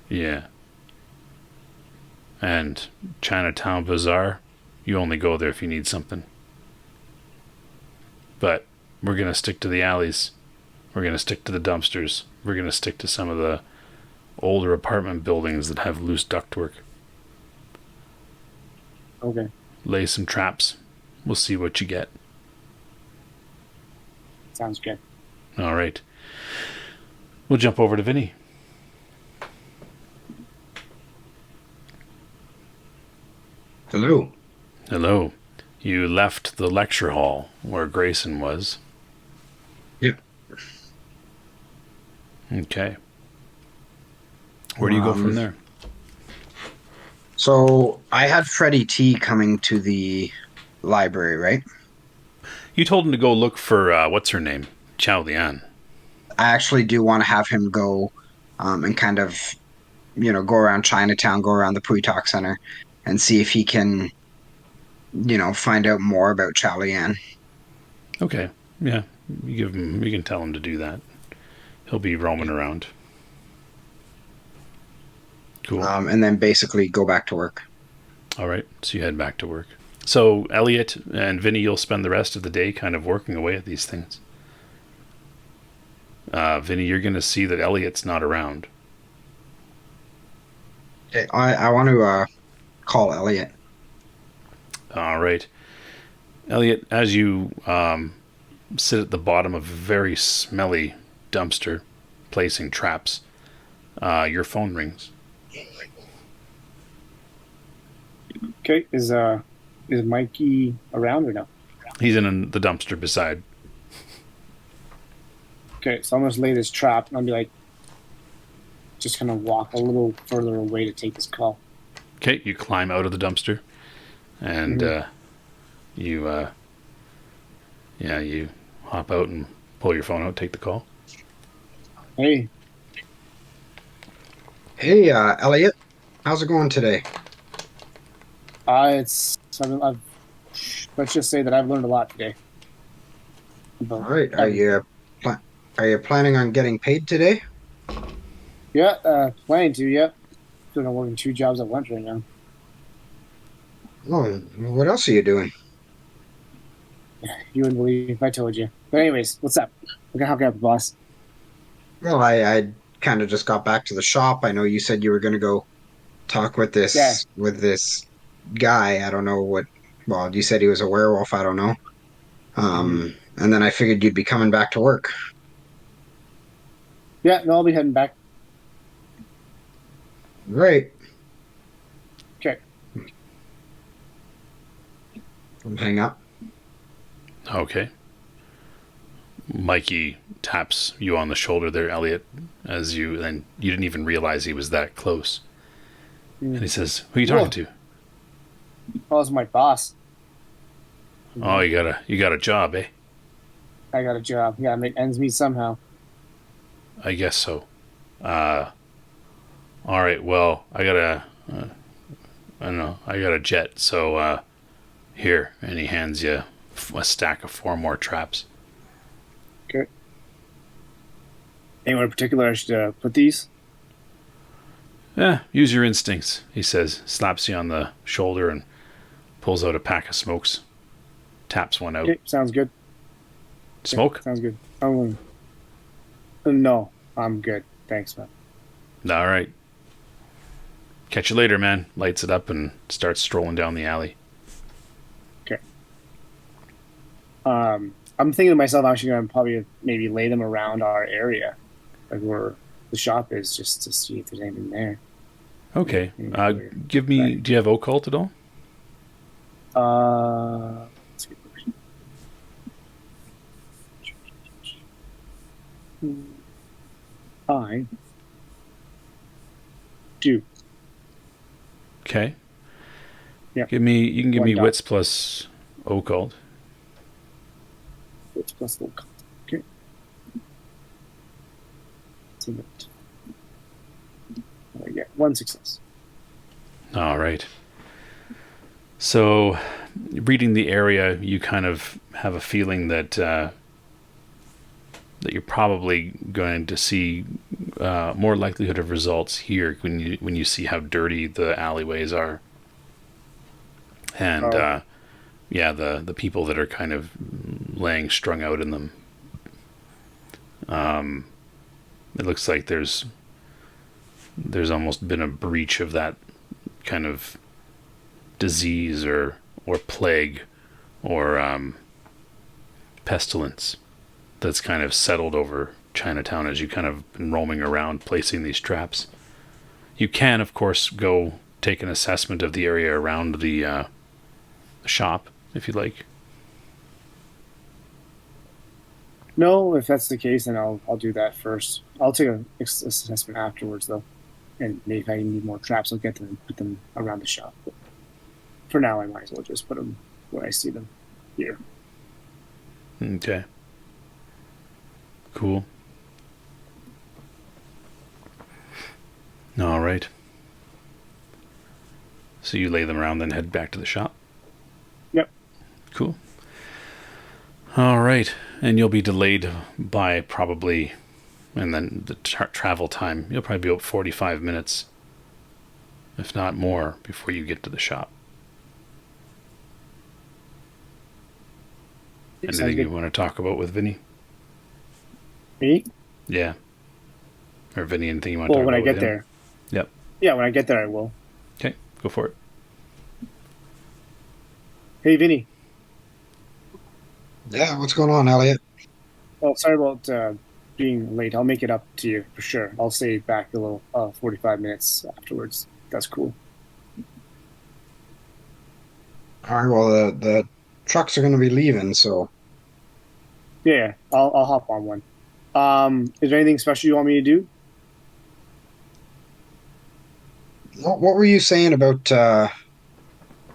Yeah. And Chinatown Bazaar, you only go there if you need something. But we're going to stick to the alleys. We're going to stick to the dumpsters. We're going to stick to some of the older apartment buildings that have loose ductwork. Okay. Lay some traps. We'll see what you get. Sounds good. All right. We'll jump over to Vinnie. Hello. Hello. You left the lecture hall where Grayson was. Yep. Okay. Where do you go from there? So I had Freddie T coming to the library, right? You told him to go look for, what's her name? Xiao Lian. I actually do want to have him go and kind of, go around Chinatown, go around the Pui Tak Center, and see if he can, find out more about Xiao Lian. Okay. Yeah. You can tell him to do that. He'll be roaming around. Cool. And then basically go back to work. All right. So you head back to work. So Elliot and Vinnie, you'll spend the rest of the day kind of working away at these things. Vinnie, you're going to see that Elliot's not around. Okay, I want to call Elliot. All right. Elliot, as you sit at the bottom of a very smelly dumpster placing traps, your phone rings. Okay. Is Mikey around or no? He's in the dumpster beside. Okay, so I'm gonna lay this trap and I'll be like, just gonna walk a little further away to take this call. Okay, you climb out of the dumpster, and you hop out and pull your phone out, take the call. Hey, Elliot, how's it going today? let's just say that I've learned a lot today. All right, are you planning on getting paid today? Yeah, planning to. Yep. Doing I'm working 2 jobs at once right now. Oh, what else are you doing? You wouldn't believe if I told you. But anyways, what's up? How can I help, boss? Well, I kind of just got back to the shop. I know you said you were going to go talk with this guy. I don't know what. Well, you said he was a werewolf. I don't know. And then I figured you'd be coming back to work. Yeah, no, I'll be heading back. Great. Okay. Hang up. Okay. Mikey taps you on the shoulder there, Elliot, and you didn't even realize he was that close. And he says, "Who are you talking to?" Oh, it's my boss. Oh, you got a job, eh? I got a job. Yeah, make ends meet somehow. I guess so. All right. Well, I got a jet. So here, and he hands you a stack of 4 more traps. Okay. Anywhere in particular I should put these? Use your instincts, he says, slaps you on the shoulder and pulls out a pack of smokes. Taps one out. Okay, sounds good. Smoke? Okay, sounds good. No, I'm good. Thanks, man. All right. Catch you later, man. Lights it up and starts strolling down the alley. Okay. I'm thinking to myself, I'm actually going to probably maybe lay them around our area, like where the shop is, just to see if there's anything there. Okay. Anything Give me. right. Do you have occult at all? That's a good question. I do. Okay. Yeah. Give me. You can give One me dot. wits plus occult. It's plus little content. Okay. So that I get 1 success. All right. So, reading the area, you kind of have a feeling that that you're probably going to see more likelihood of results here when you see how dirty the alleyways are, and yeah, the people that are kind of laying strung out in them. It looks like there's almost been a breach of that kind of disease or plague or pestilence that's kind of settled over Chinatown as you kind of been roaming around placing these traps. You can, of course, go take an assessment of the area around the shop if you'd like. No, if that's the case, then I'll do that first. I'll take an assessment afterwards, though, and maybe if I need more traps, I'll get them and put them around the shop. But for now, I might as well just put them where I see them here. Okay. Cool. All right. So you lay them around, then head back to the shop? Yep. Cool. All right. And you'll be delayed by probably, and then the travel time, you'll probably be about 45 minutes, if not more, before you get to the shop. Anything you want to talk about with Vinnie? Me? Yeah. Or Vinnie, anything you want to talk Well, when about I get with him? there. Yep. Yeah, when I get there, I will. Okay, go for it. Hey, Vinny. Yeah, what's going on, Elliot? Oh, sorry about being late. I'll make it up to you for sure. I'll stay back a little 45 minutes afterwards. That's cool. All right, well, the trucks are going to be leaving, so Yeah, I'll hop on one. Is there anything special you want me to do? what were you saying about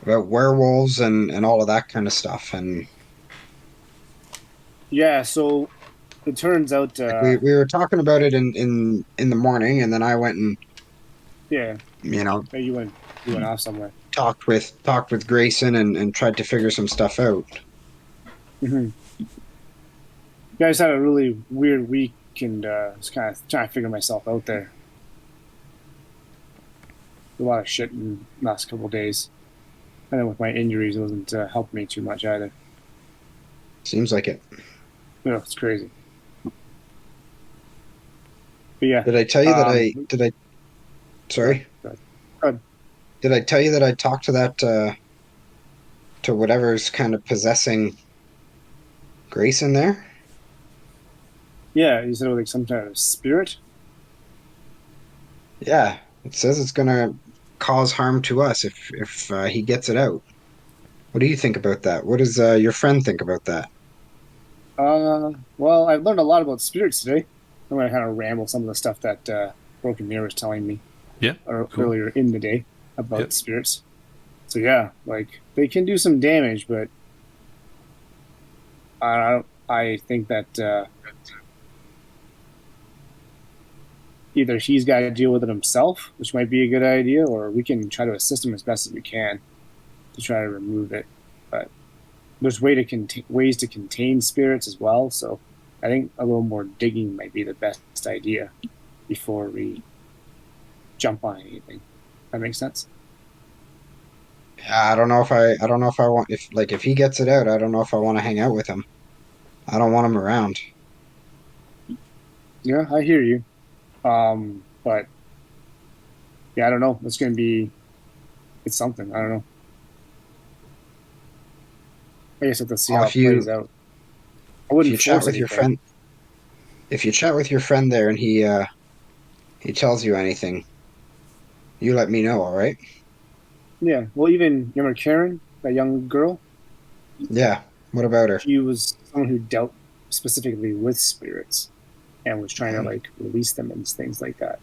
werewolves and all of that kind of stuff? And Yeah, so it turns out, like we were talking about it in the morning, and then I went and yeah, you know you went off somewhere. talked with Grayson and tried to figure some stuff out. Mm-hmm. You guys had a really weird week, and was kind of trying to figure myself out there. A lot of shit in the last couple of days, and then with my injuries, it wasn't helping me too much either. Seems like it. No, it's crazy. But yeah, Did I tell you that I sorry? Go ahead. Did I tell you that I talked to that to whatever's kind of possessing Grayson there? Yeah, you said it was like some kind of spirit. Yeah, it says it's gonna cause harm to us if he gets it out. What do you think about that? What does your friend think about that? Well, I've learned a lot about spirits today. I'm gonna kind of ramble some of the stuff that Broken Mirror was telling me Yeah. Cool. earlier in the day about Yep. spirits. So yeah, like they can do some damage, but I think that either he's got to deal with it himself, which might be a good idea, or we can try to assist him as best as we can to try to remove it. But there's ways to contain spirits as well. So I think a little more digging might be the best idea before we jump on anything. That makes sense. Yeah, I don't know if I want if he gets it out, I don't know if I want to hang out with him. I don't want him around. Yeah, I hear you. But yeah, I don't know. It's something. I don't know. I guess I have to see Well, how it plays out. I if wouldn't you chat force with your anything. friend, if you chat with your friend there and he tells you anything, you let me know, all right? Yeah. Well, even you remember Karen, that young girl? Yeah. What about her? She was someone who dealt specifically with spirits and was trying to Hmm. like release them and things like that.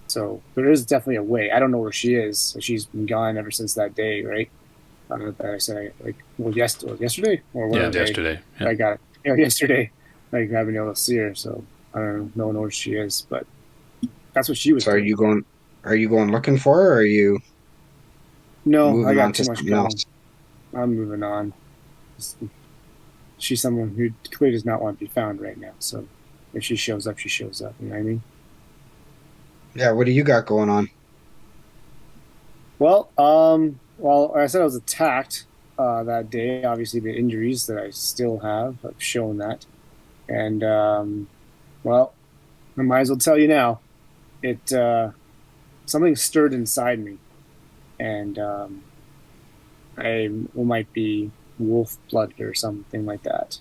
So there is definitely a way. I don't know where she is. She's been gone ever since that day, right? That I said, like, well, yesterday or Yeah, whatever day yesterday. I Yeah. got it. Yesterday, like, I haven't been able to see her, so I don't know where she is, but that's what she was So are doing. you going? Are you going looking for her, or are you No, I moving on got to too much something else? going. I'm moving on. She's someone who clearly does not want to be found right now. So if she shows up, she shows up. You know what I mean? Yeah. What do you got going on? Well, I said I was attacked that day. Obviously, the injuries that I still have shown that. And well, I might as well tell you now. It something stirred inside me, and I might be wolf blood or something like that.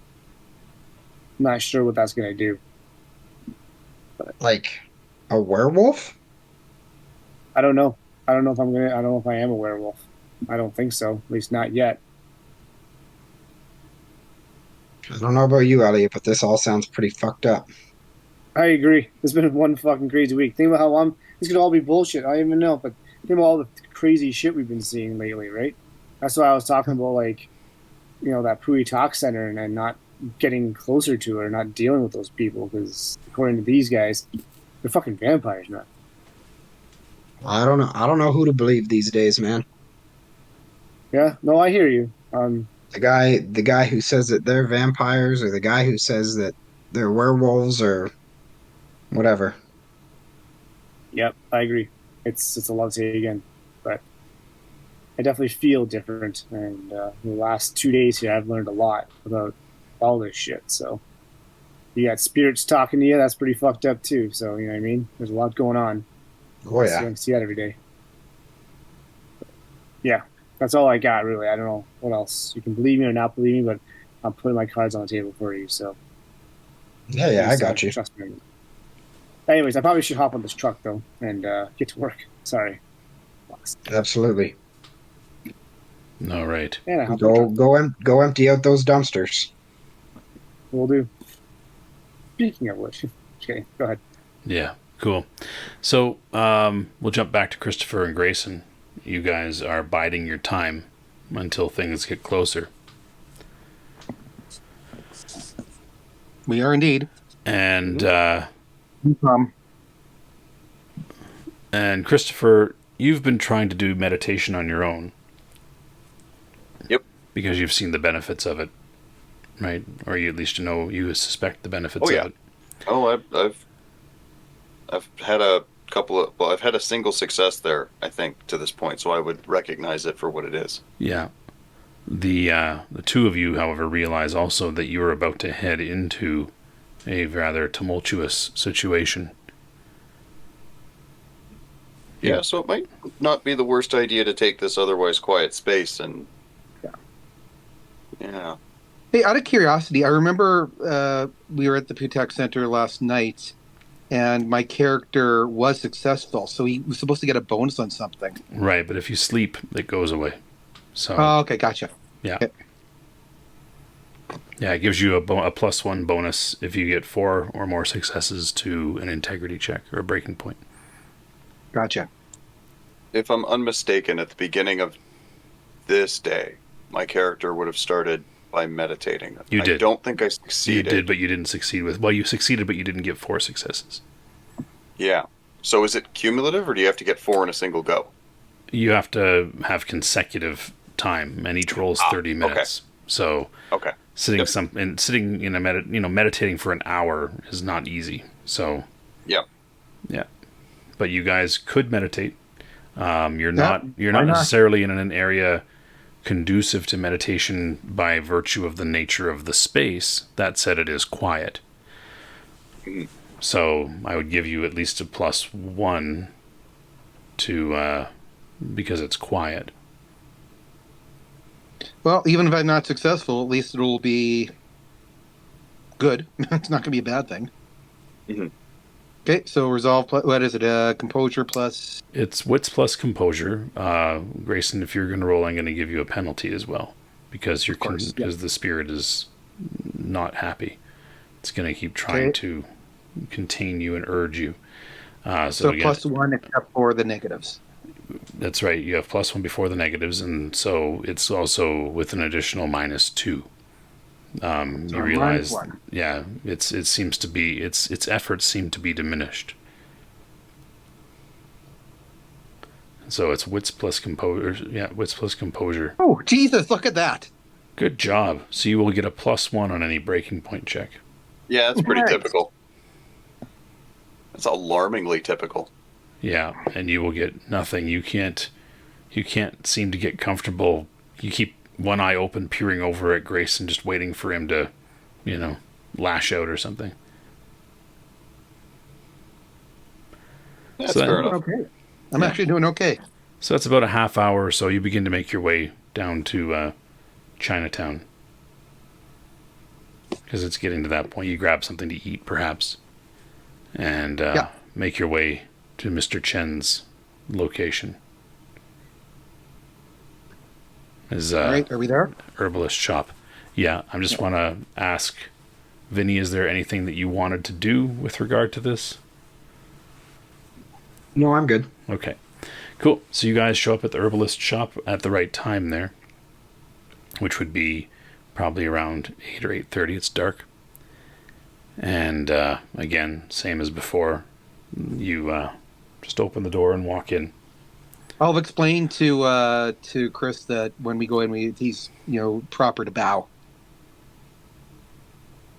I'm not sure what that's gonna do. Like a werewolf? I don't know. I don't know if I'm gonna. I don't know if I am a werewolf. I don't think so. At least not yet. I don't know about you, Elliot, but this all sounds pretty fucked up. I agree. It's been one fucking crazy week. Think about how long this could all be bullshit. I don't even know, but think about all the crazy shit we've been seeing lately, right? That's why I was talking about like that Pui Tak center and not getting closer to it or not dealing with those people because according to these guys, they're fucking vampires, man. I don't know. I don't know who to believe these days, man. Yeah, no, I hear you. The guy who says that they're vampires, or the guy who says that they're werewolves, or whatever. Yep, I agree. It's a lot to say again, but I definitely feel different. And the last 2 days here, I've learned a lot about all this shit. So you got spirits talking to you. That's pretty fucked up too. So you know what I mean. There's a lot going on. Oh I yeah, see that every day. Yeah, that's all I got really. I don't know what else. You can believe me or not believe me, but I'm putting my cards on the table for you. So yeah. I please got you. trust me. Anyways, I probably should hop on this truck though and get to work. Sorry. Absolutely. All right. And I hop on the Go truck. go empty out those dumpsters. We'll do. Speaking of which, okay, go ahead. Yeah. Cool. So we'll jump back to Christopher and Grayson. You guys are biding your time until things get closer. We are indeed. And Um, and Christopher, you've been trying to do meditation on your own. Yep. Because you've seen the benefits of it, right? Or you at least you suspect the benefits Oh yeah. of it. Oh, I've had a couple of I've had a single success there, I think, to this point, so I would recognize it for what it is. Yeah. The two of you, however, realize also that you are about to head into a rather tumultuous situation. Yeah, so it might not be the worst idea to take this otherwise quiet space and yeah. hey, out of curiosity, I remember we were at the Pui Tak Center last night, and my character was successful, so he was supposed to get a bonus on something. Right, but if you sleep, it goes away. So Oh, okay, gotcha. yeah. Okay. Yeah, it gives you a +1 bonus if you get 4 or more successes to an integrity check or a breaking point. Gotcha. If I'm unmistaken, at the beginning of this day, my character would have started by meditating. You I did. don't think I You succeeded. did, but you didn't succeed with. Well, you succeeded, but you didn't get 4 successes. Yeah. So is it cumulative, or do you have to get 4 in a single go? You have to have consecutive time, and each roll is 30 minutes. So Okay. sitting Yep. in a meditating for an hour is not easy. So Yeah. yeah, but you guys could meditate. You're Yeah, not why not? necessarily in an area conducive to meditation by virtue of the nature of the space. That said, it is quiet. Mhm. So I would give you at least a +1 to because it's quiet. Well, even if I'm not successful, at least it'll be good. It's not going to be a bad thing. Mm-hmm. Okay, so resolve. What is it? Composure plus. It's wits plus composure. Grayson, if you're going to roll, I'm going to give you a penalty as well because because the spirit is not happy. It's going to keep trying to contain you and urge you. So again, +1 except for the negatives. That's right. You have +1 before the negatives, and so it's also with an additional -2. You realize, -1. yeah, it seems to be its efforts seem to be diminished. So it's wits plus composure. Yeah, wits plus composure. Oh, Jesus! Look at that. Good job. So you will get a +1 on any breaking point check. Yeah, that's pretty Nice. typical. That's alarmingly typical. Yeah, and you will get nothing. You can't seem to get comfortable. You keep one eye open, peering over at Grayson, just waiting for him to, lash out or something. That's So fair enough. Okay. I'm actually doing okay. So that's about a half hour or so. You begin to make your way down to Chinatown. Because it's getting to that point. You grab something to eat, perhaps, and make your way to Mr. Chen's location. His All right, are we there? herbalist shop. Yeah, I just want to ask, Vinnie, is there anything that you wanted to do with regard to this? No, I'm good. Okay, cool. So you guys show up at the herbalist shop at the right time there, which would be probably around 8 or 8:30. It's dark. And again, same as before, you just open the door and walk in. I'll explain to Chris that when we go in, he's proper to bow.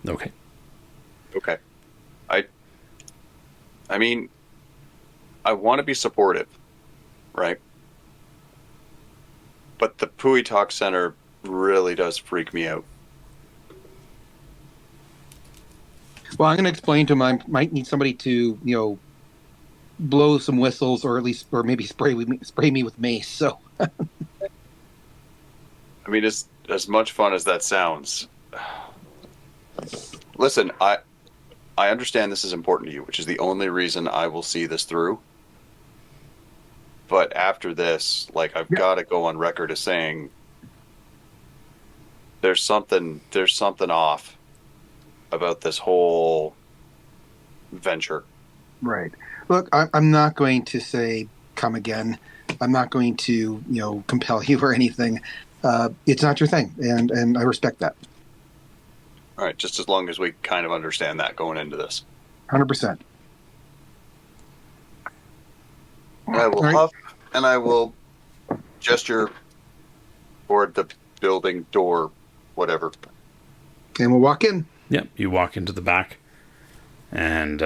Okay. Okay. I mean, I want to be supportive, right? But the Pui Tak Center really does freak me out. Well, I'm going to explain to him I might need somebody to blow some whistles, or maybe spray me with mace. So, I mean, as much fun as that sounds. Listen, I understand this is important to you, which is the only reason I will see this through. But after this, I've got to go on record as saying there's something off about this whole venture. right. Look, I'm not going to say come again. I'm not going to compel you or anything. It's not your thing, and I respect that. All right, just as long as we kind of understand that going into this. 100%. And I will huff, and I will gesture toward the building door, whatever. And we'll walk in. Yep, you walk into the back, and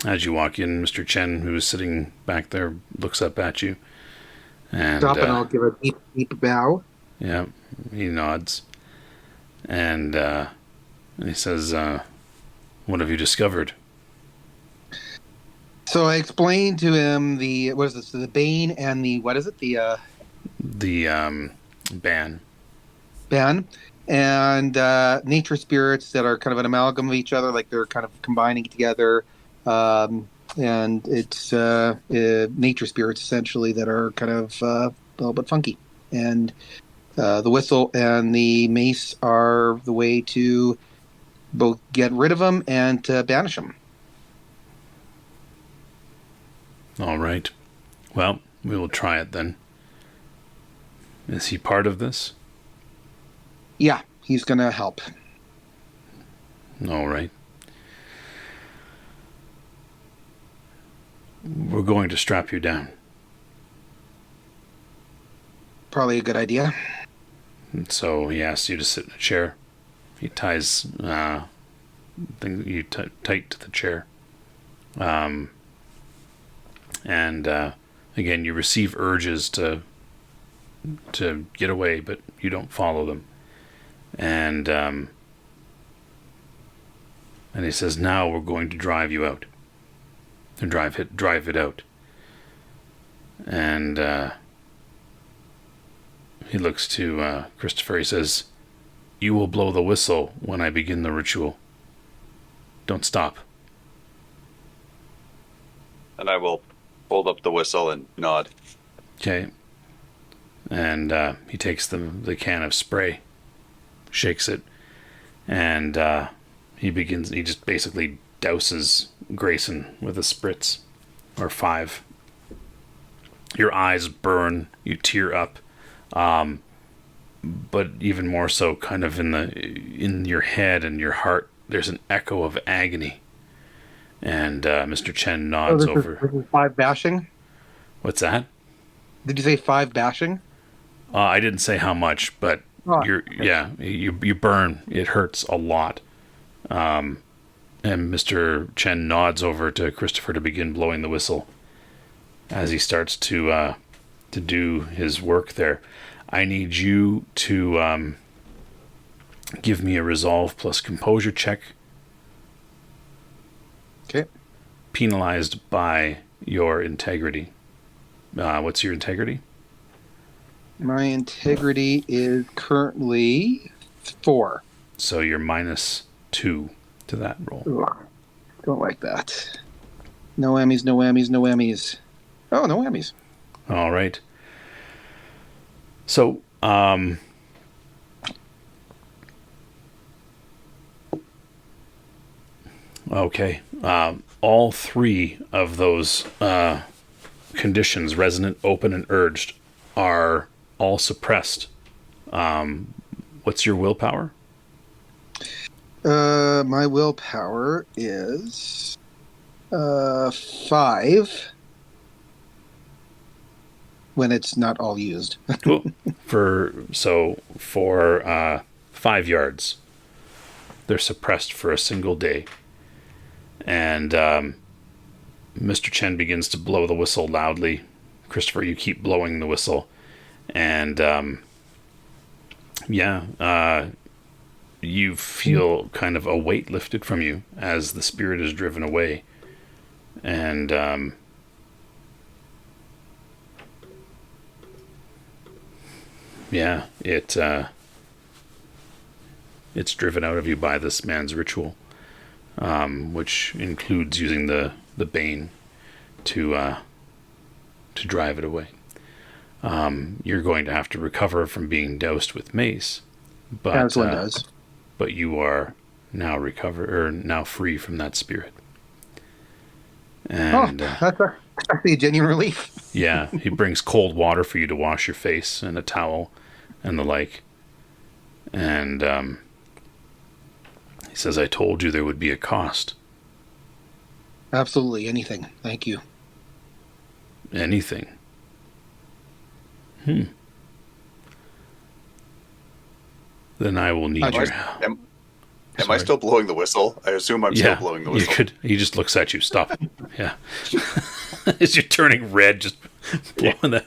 as you walk in, Mr. Chen, who is sitting back there, looks up at you. And Stop, and I'll give a deep bow. yeah, he nods. And he says, what have you discovered? So I explained to him the bane and the Ban. ban, and nature spirits that are kind of an amalgam of each other, like they're kind of combining together. And it's nature spirits essentially that are kind of a little bit funky. And the whistle and the mace are the way to both get rid of them and to banish them. All right. Well, we will try it then. Is he part of this? Yeah, he's going to help. All right. We're going to strap you down. Probably a good idea. And so he asks you to sit in a chair. He ties you tight to the chair. And again, you receive urges to get away, but you don't follow them. And he says, "Now we're going to drive you out, and drive it out." And he looks to Christopher. He says, "You will blow the whistle when I begin the ritual. Don't stop." And I will hold up the whistle and nod. Okay. And he takes the can of spray, shakes it, and he just basically douses Grayson with a spritz, or 5. Your eyes burn, you tear up, but even more so kind of in your head and your heart, there's an echo of agony. And Mr. Chen nods over. This is 5 bashing? What's that? Did you say 5 bashing? I didn't say how much, but you burn. It hurts a lot. And Mr. Chen nods over to Christopher to begin blowing the whistle as he starts to do his work there. I need you to give me a resolve plus composure check. Okay. Penalized by your integrity. What's your integrity? My integrity is currently 4. So you're -2 to that roll. Ugh, don't like that. No whammies, no whammies, no whammies. Oh, no whammies. All right. So, okay. All 3 of those conditions, resonant, open, and urged, are all suppressed. What's your willpower? My willpower is 5 when it's not all used. Cool. For 5 yards, they're suppressed for a single day. And Mr. Chen begins to blow the whistle loudly. Christopher, you keep blowing the whistle. And you feel kind of a weight lifted from you as the spirit is driven away. And it's driven out of you by this man's ritual, which includes using the bane to drive it away. You're going to have to recover from being doused with mace, but As one does. But you are now now free from that spirit. And that's actually a genuine relief. yeah, he brings cold water for you to wash your face and a towel and the like. And he says, "I told you there would be a cost." Absolutely, anything. Thank you. Anything. Then I will need your help. Am I still blowing the whistle? I assume I'm still blowing the whistle. He just looks at you. Stop. Yeah. As you're turning red, just blowing the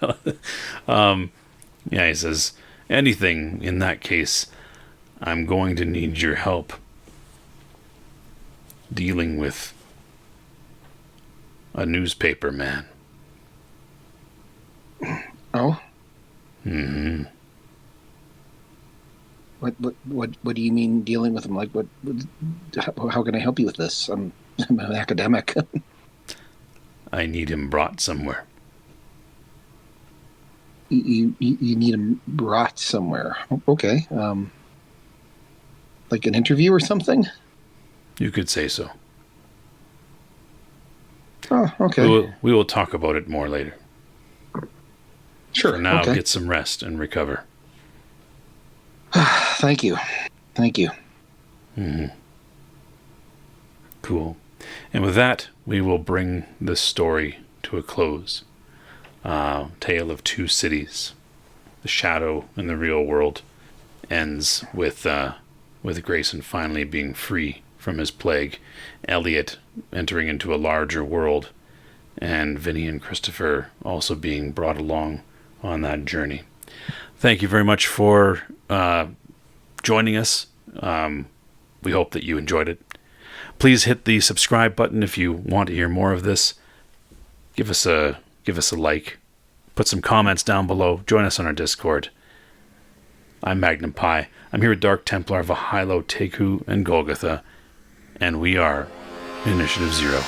hell. He says, "Anything in that case, I'm going to need your help dealing with a newspaper man." Oh? Mm-hmm. What do you mean dealing with them? Like, how can I help you with this? I'm an academic. I need him brought somewhere. You need him brought somewhere. Okay. Like an interview or something? You could say so. Oh, okay. We will talk about it more later. Sure. For now, okay. get some rest and recover. Thank you. Mm-hmm. Cool. And with that, we will bring this story to a close. Tale of Two Cities. The shadow in the real world ends with Grayson finally being free from his plague, Elliot entering into a larger world, and Vinnie and Christopher also being brought along on that journey. Thank you very much for joining us. We hope that you enjoyed it. Please hit the subscribe button if you want to hear more of this. Give us a like Put some comments down below. Join us on our Discord. I'm Magnum Pi. I'm here with Dark Templar, Vahilo, Teku, and Golgotha. And we are Initiative Zero.